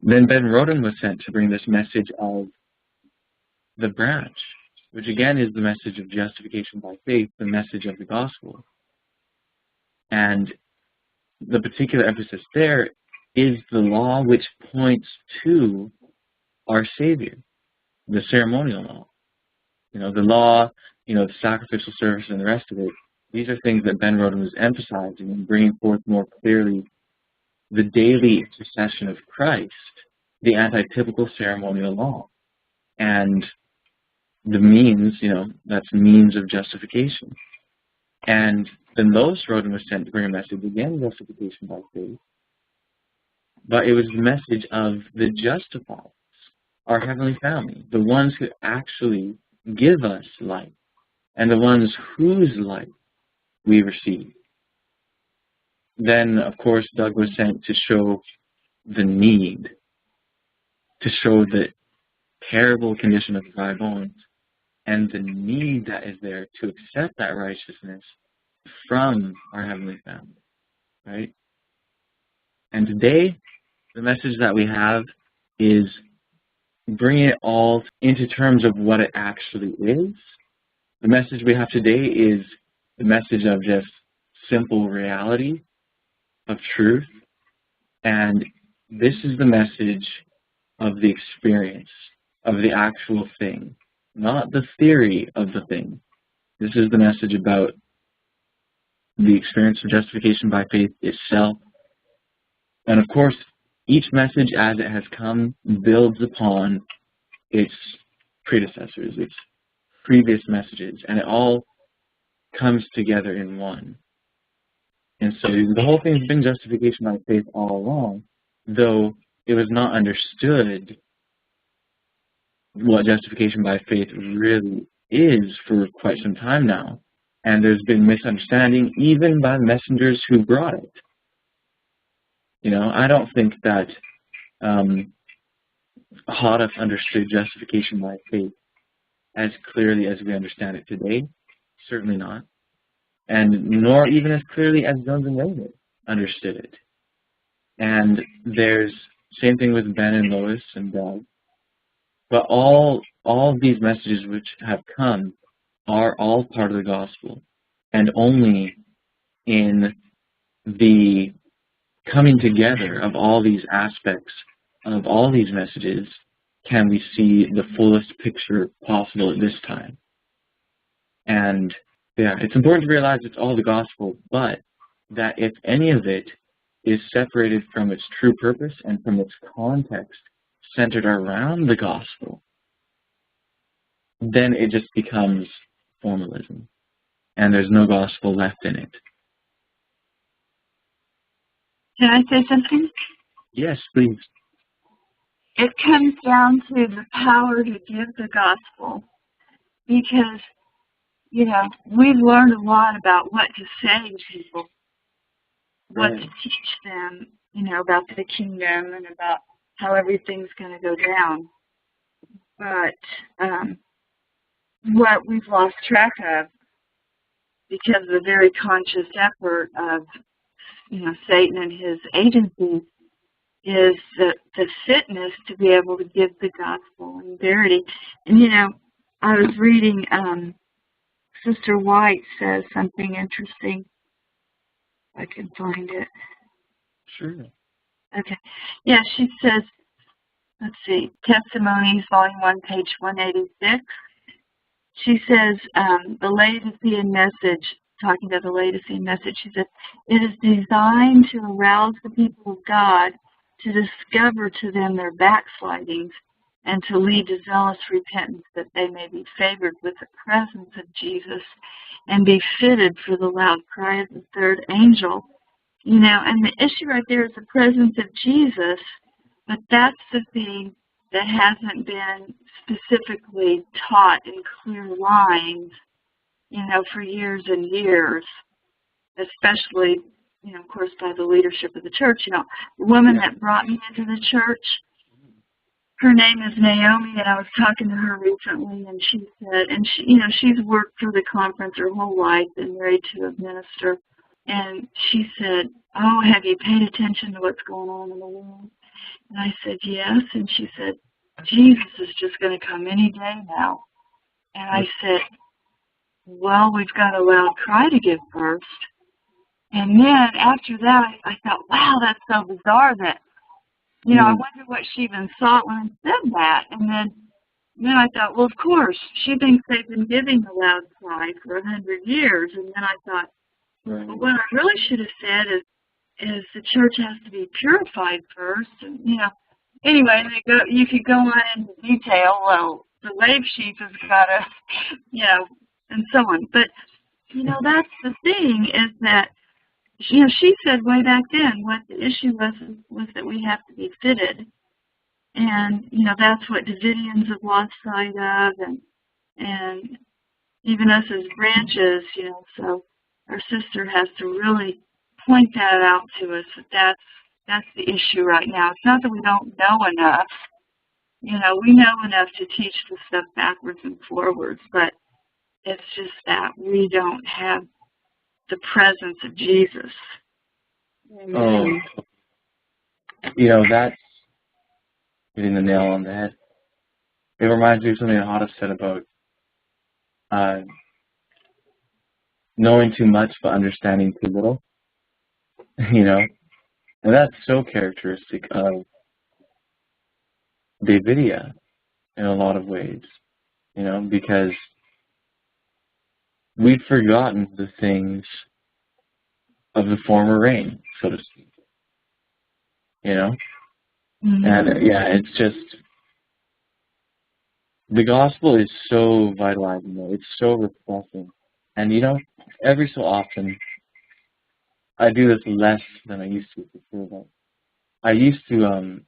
[SPEAKER 1] Then Ben Roden was sent to bring this message of the branch, which again is the message of justification by faith, the message of the gospel. And the particular emphasis there is the law which points to our Savior, the ceremonial law. You know, the law, you know, the sacrificial service and the rest of it. These are things that Ben Roden was emphasizing and bringing forth more clearly the daily intercession of Christ, the antitypical ceremonial law, and the means, you know, that's means of justification. And then Lois Roden was sent to bring a message, again, justification by faith, but it was the message of the justified, our heavenly family, the ones who actually give us life, and the ones whose life we receive. Then, of course, Doug was sent to show the need, to show the terrible condition of dry bones, and the need that is there to accept that righteousness from our heavenly family, right? And today, the message that we have is bringing it all into terms of what it actually is. The message we have today is the message of just simple reality, of truth, and this is the message of the experience, of the actual thing, not the theory of the thing. This is the message about the experience of justification by faith itself. And of course, each message as it has come builds upon its predecessors, its previous messages, and it all comes together in one. And so the whole thing has been justification by faith all along, though it was not understood what justification by faith really is for quite some time now. And there's been misunderstanding even by the messengers who brought it. I don't think that Hadaf understood justification by faith as clearly as we understand it today. Certainly not. And nor even as clearly as Jones and David understood it. And there's same thing with Ben and Lois and Doug. But all of these messages which have come are all part of the gospel. And only in the coming together of all these aspects of all these messages can we see the fullest picture possible at this time. And yeah, it's important to realize it's all the gospel, but that if any of it is separated from its true purpose and from its context centered around the gospel, then it just becomes formalism, and there's no gospel left in it.
[SPEAKER 4] Can I say something?
[SPEAKER 1] Yes, please.
[SPEAKER 4] It comes down to the power to give the gospel, because, we've learned a lot about what to say to people, what to teach them, about the kingdom and about how everything's going to go down. But what we've lost track of, because of the very conscious effort of, Satan and his agencies, is the fitness to be able to give the gospel in verity. And, I was reading, Sister White says something interesting. I can find it.
[SPEAKER 1] Sure.
[SPEAKER 4] Okay. Yeah, she says, let's see, Testimonies, Volume 1, page 186. She says, the Laodicean message, talking about the Laodicean message, she says, it is designed to arouse the people of God to discover to them their backslidings and to lead to zealous repentance, that they may be favored with the presence of Jesus and be fitted for the loud cry of the third angel. And the issue right there is the presence of Jesus, but that's the thing that hasn't been specifically taught in clear lines, for years and years, especially, of course, by the leadership of the church. The woman that brought me into the church, her name is Naomi, and I was talking to her recently, and she said, and she's worked for the conference her whole life, been married to a minister, and she said, oh, have you paid attention to what's going on in the world? And I said, yes, and she said, Jesus is just going to come any day now. And I said, well, we've got a loud cry to give first. And then after that, I thought, wow, that's so bizarre that, I wonder what she even thought when I said that. And then I thought, well, of course, she thinks they've been giving the loud cry for 100 years. And then I thought, well, what I really should have said is the church has to be purified first. And, anyway, you could go on into detail. Well, the wave sheep has got to, and so on. But, that's the thing, is that, she said way back then what the issue was that we have to be fitted. And, that's what Davidians have lost sight of, and even us as branches, so our sister has to really point that out to us, that's the issue right now. It's not that we don't know enough. We know enough to teach the stuff backwards and forwards, but it's just that we don't have the presence of Jesus.
[SPEAKER 1] Oh, that's hitting the nail on the head. It reminds me of something Hadaf said about knowing too much but understanding too little. And that's so characteristic of Davidia in a lot of ways, because we've forgotten the things of the former reign, so to speak.
[SPEAKER 4] Mm-hmm.
[SPEAKER 1] And it's just, the gospel is so vitalizing, though. It's so refreshing. And every so often, I do this less than I used to, for sure, but I used to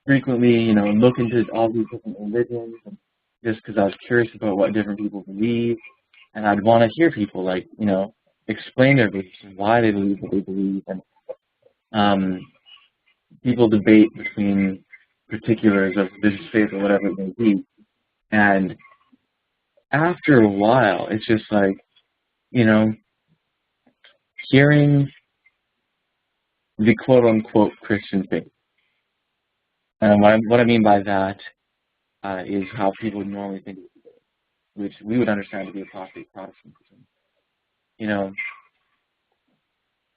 [SPEAKER 1] frequently, look into all these different religions and just because I was curious about what different people believe, and I'd want to hear people, like, explain their beliefs and why they believe what they believe, and people debate between particulars of religious faith or whatever it may be. And after a while, it's just like, hearing the quote-unquote Christian faith. And what I mean by that is how people would normally think of it, which we would understand to be apostate Protestantism.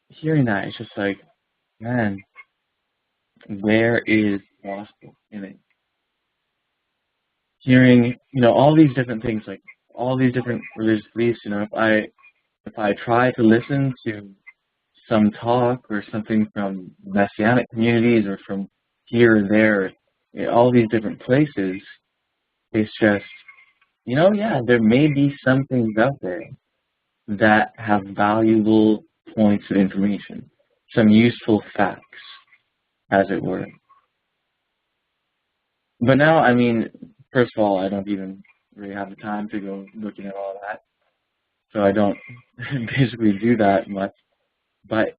[SPEAKER 1] Hearing that, it's just like, man, where is the gospel in it? Hearing, all these different things, like all these different religious beliefs, if I try to listen to some talk or something from Messianic communities or from here or there, all these different places, it's just, there may be some things out there that have valuable points of information, some useful facts, as it were. But now, first of all, I don't even really have the time to go looking at all that, so I don't basically do that much. But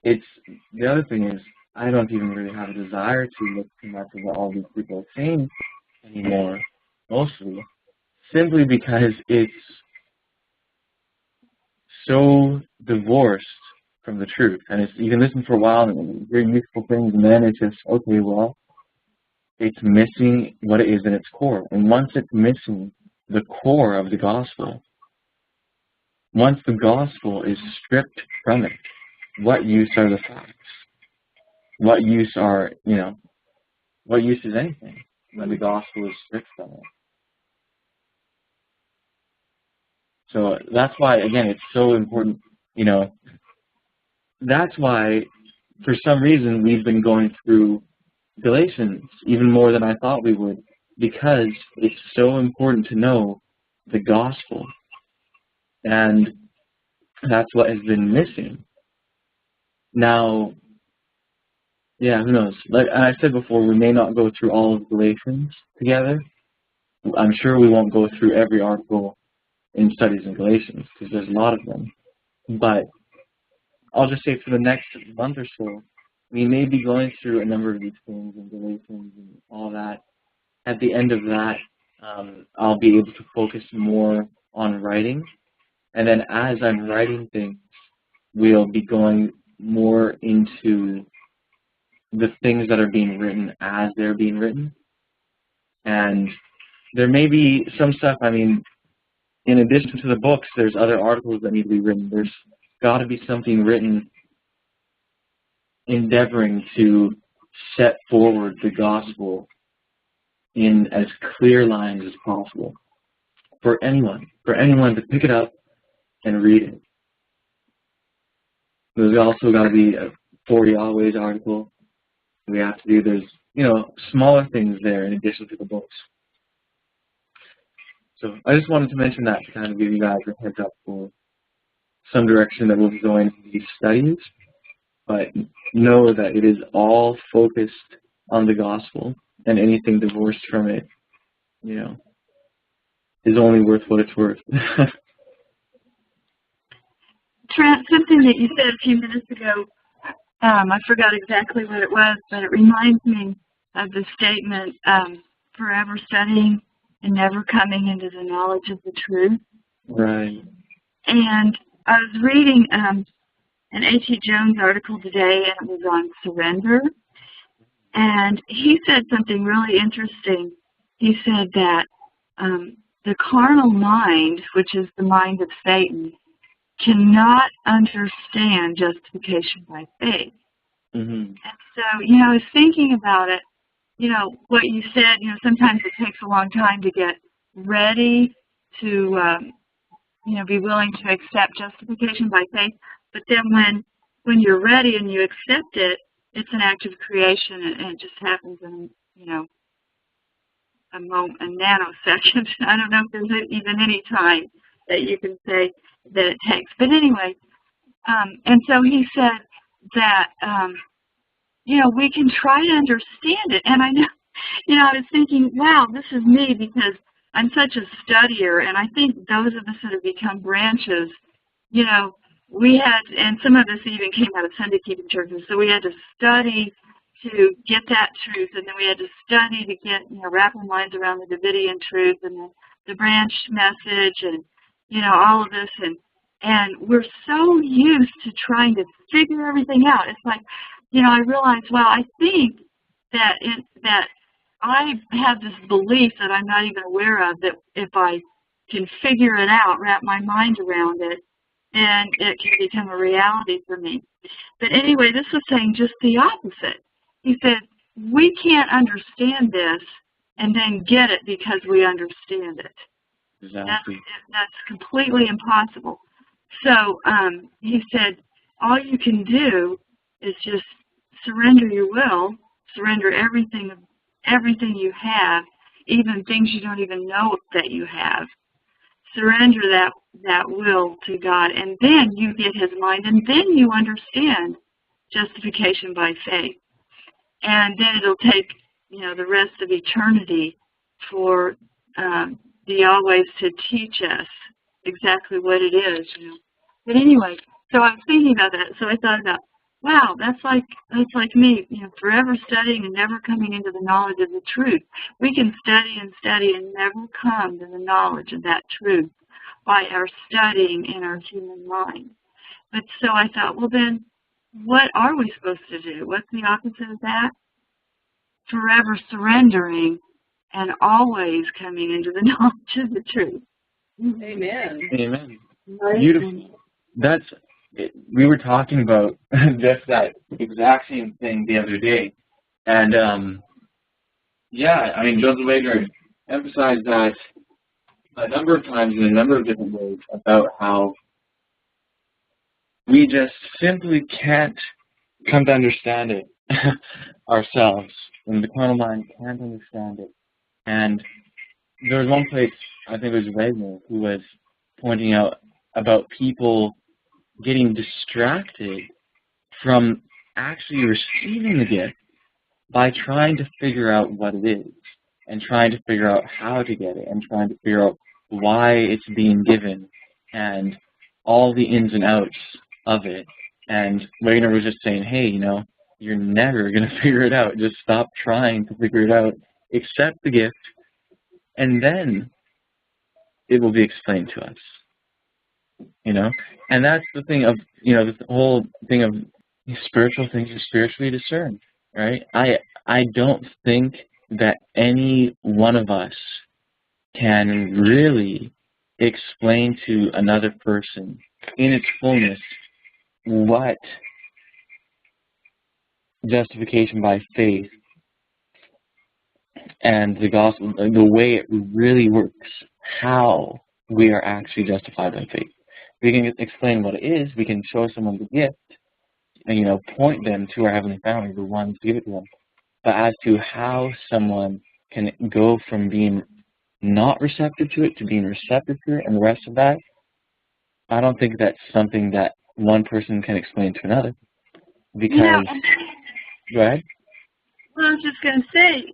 [SPEAKER 1] the other thing is, I don't even really have a desire to look too much at what all these people are saying anymore, mostly, simply because it's so divorced from the truth. And you can listen for a while and hear useful things, and then it's just, okay, well, it's missing what it is in its core. And once it's missing the core of the gospel, once the gospel is stripped from it, what use are the facts? What use what use is anything when the gospel is stripped from it? So that's why, again, it's so important, that's why, for some reason, we've been going through Galatians even more than I thought we would, because it's so important to know the gospel. And that's what has been missing. Now, yeah, who knows? Like I said before, we may not go through all of Galatians together. I'm sure we won't go through every article in studies in Galatians, because there's a lot of them. But I'll just say for the next month or so, we may be going through a number of these things in Galatians and all that. At the end of that, I'll be able to focus more on writing. And then as I'm writing things, we'll be going more into the things that are being written as they're being written. And there may be some stuff, in addition to the books, there's other articles that need to be written. There's got to be something written endeavoring to set forward the gospel in as clear lines as possible for anyone to pick it up and read it. There's also got to be a 40 Always article we have to do. There's, smaller things there in addition to the books. So I just wanted to mention that to kind of give you guys a heads up for some direction that we'll be going in these studies. But know that it is all focused on the gospel, and anything divorced from it, is only worth what it's worth.
[SPEAKER 4] Trent, something that you said a few minutes ago, I forgot exactly what it was, but it reminds me of the statement, forever studying and never coming into the knowledge of the truth.
[SPEAKER 1] Right.
[SPEAKER 4] And I was reading an A.T. Jones article today, and it was on surrender. And he said something really interesting. He said that the carnal mind, which is the mind of Satan, cannot understand justification by faith.
[SPEAKER 1] Mm-hmm.
[SPEAKER 4] And so, I was thinking about it, what you said, sometimes it takes a long time to get ready to, be willing to accept justification by faith. But then when you're ready and you accept it, it's an act of creation, and it just happens in, a nanosecond. I don't know if there's even any time that you can say that it takes. But anyway, and so he said that, we can try to understand it. And I know you know, I was thinking, wow, this is me, because I'm such a studier, and I think those of us that have become branches, you know, we had, and some of us even came out of Sunday keeping churches, so we had to study to get that truth, and then we had to study to get, you know, wrap our minds around the Davidian truth and the branch message, and, you know, all of this, and we're so used to trying to figure everything out. It's like, you know, I realized, well, I think that that I have this belief that I'm not even aware of, that if I can figure it out, wrap my mind around it, then it can become a reality for me. But anyway, this was saying just the opposite. He said, we can't understand this and then get it because we understand it.
[SPEAKER 1] Exactly.
[SPEAKER 4] That's completely impossible. So he said, all you can do is just surrender your will, surrender everything you have, even things you don't even know that you have. Surrender that will to God, and then you get his mind, and then you understand justification by faith. And then it'll take, you know, the rest of eternity for the Yahwehs to teach us exactly what it is, you know. But anyway, so I was thinking about that. So I thought about, wow, that's like me, you know, forever studying and never coming into the knowledge of the truth. We can study and study and never come to the knowledge of that truth by our studying in our human mind. But so I thought, well then, what are we supposed to do? What's the opposite of that? Forever surrendering and always coming into the knowledge of the truth.
[SPEAKER 5] Amen.
[SPEAKER 1] Amen.
[SPEAKER 3] Right?
[SPEAKER 1] Beautiful. We were talking about just that exact same thing the other day. And, yeah, I mean, Joseph Wagner emphasized that a number of times in a number of different ways about how we just simply can't come to understand it ourselves. And the carnal mind can't understand it. And there was one place, I think it was Wagner, who was pointing out about people getting distracted from actually receiving the gift by trying to figure out what it is, and trying to figure out how to get it, and trying to figure out why it's being given, and all the ins and outs of it. And Wagner was just saying, hey, you know, you're never going to figure it out. Just stop trying to figure it out. Accept the gift, and then it will be explained to us. You know? And that's the thing of, you know, the whole thing of spiritual things are spiritually discerned, right? I don't think that any one of us can really explain to another person in its fullness what justification by faith and the gospel, the way it really works, how we are actually justified by faith. We can explain what it is, we can show someone the gift, and, you know, point them to our Heavenly Family, the ones to give it to them. But as to how someone can go from being not receptive to it to being receptive to it and the rest of that, I don't think that's something that one person can explain to another. Because,
[SPEAKER 4] You know,
[SPEAKER 1] go ahead.
[SPEAKER 4] well, I was just going to say,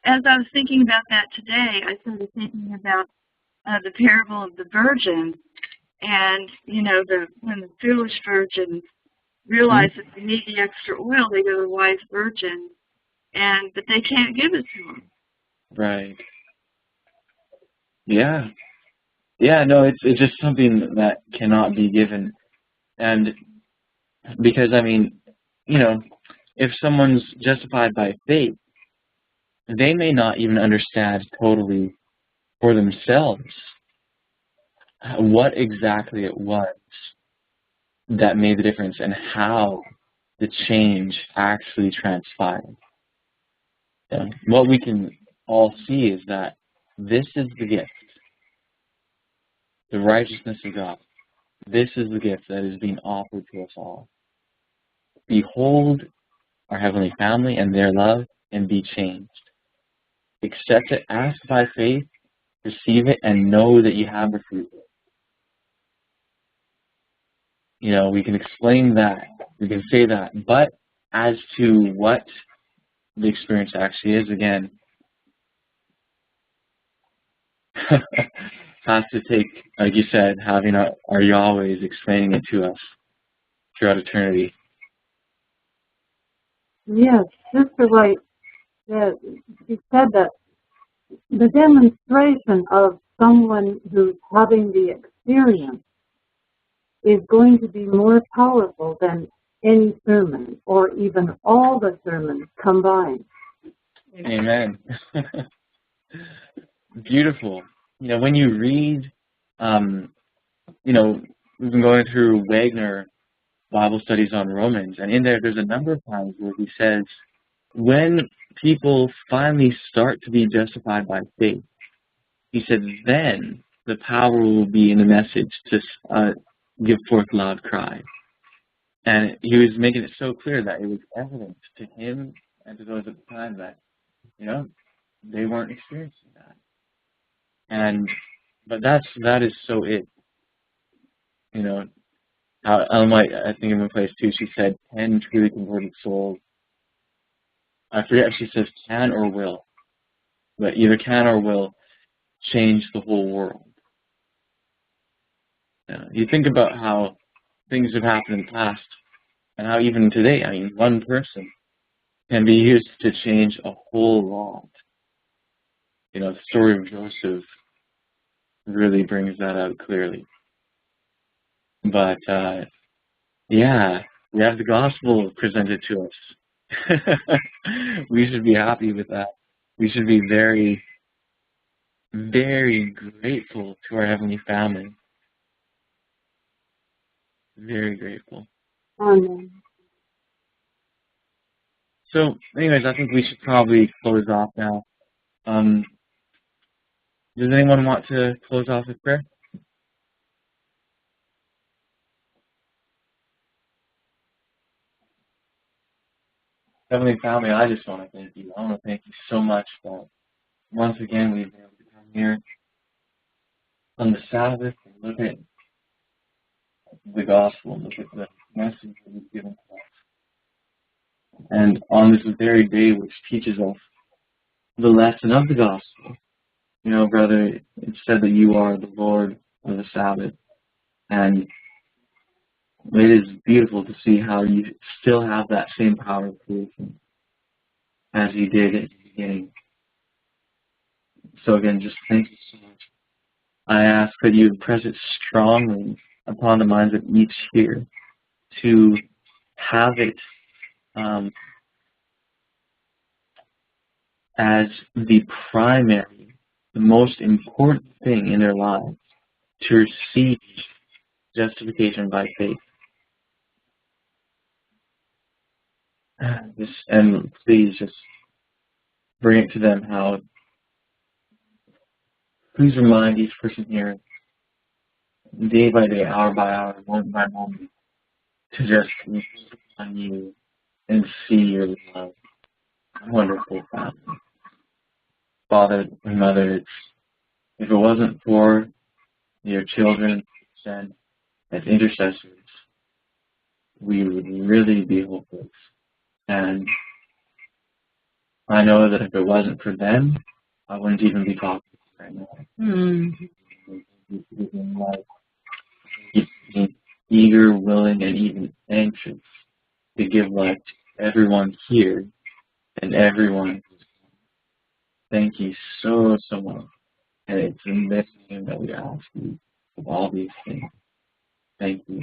[SPEAKER 4] as I was thinking about that today, I started thinking about the parable of the virgin, and, you know, when the foolish virgins realize that they need the extra oil, they go to the wise virgin, but they can't give it to them.
[SPEAKER 1] Right. Yeah. Yeah, no, it's just something that cannot be given. And because, I mean, you know, if someone's justified by faith, they may not even understand totally for themselves what exactly it was that made the difference and how the change actually transpired. What we can all see is that this is the gift, the righteousness of God. This is the gift that is being offered to us all. Behold our Heavenly Family and their love, and be changed. Accept it, ask by faith, receive it, and know that you have received it. You know, we can explain that, we can say that, but as to what the experience actually is, again, has to take, like you said, having our Yahwehs explaining it to us throughout eternity.
[SPEAKER 3] Yes, Sister White said, she said that the demonstration of someone who's having the experience is going to be more powerful than any sermon or even all the sermons combined.
[SPEAKER 1] Amen. Beautiful. You know, when you read, you know, we've been going through Wagner Bible studies on Romans, and in there's a number of times where he says, when people finally start to be justified by faith, he said, then the power will be in the message to give forth loud cry. And he was making it so clear that it was evident to him and to those at the time that, you know, they weren't experiencing that. But that is so it. You know, how Ellen White, I think in one place too, she said 10 truly converted souls. I forget if she says can or will, but either can or will change the whole world. You think about how things have happened in the past, and how even today, I mean, one person can be used to change a whole lot. You know, the story of Joseph really brings that out clearly. But, yeah, we have the gospel presented to us. We should be happy with that. We should be very, very grateful to our Heavenly Family. Very grateful.
[SPEAKER 3] Amen.
[SPEAKER 1] So, anyways, I think we should probably close off now. Does anyone want to close off with prayer? Heavenly Family, I just want to thank you. I want to thank you so much that once again we've been able to come here on the Sabbath and look at the gospel and look at the message that you've given to us. And on this very day which teaches us the lesson of the gospel, you know, brother, it said that you are the Lord of the Sabbath. And it is beautiful to see how you still have that same power of creation as you did at the beginning. So again, just thank you so much. I ask that you impress it strongly upon the minds of each here to have it as the primary, the most important thing in their lives, to receive justification by faith. And please just bring it to them how, please remind each person here, day by day, hour by hour, moment by moment, to just look on you and see your love. Wonderful family. Father and Mother, if it wasn't for your children sent as intercessors, we would really be hopeless. And I know that if it wasn't for them, I wouldn't even be talking right now. Being eager, willing, and even anxious to give life to everyone here and everyone. Thank you so, so much. And it's in this name that we ask you of all these things. Thank you.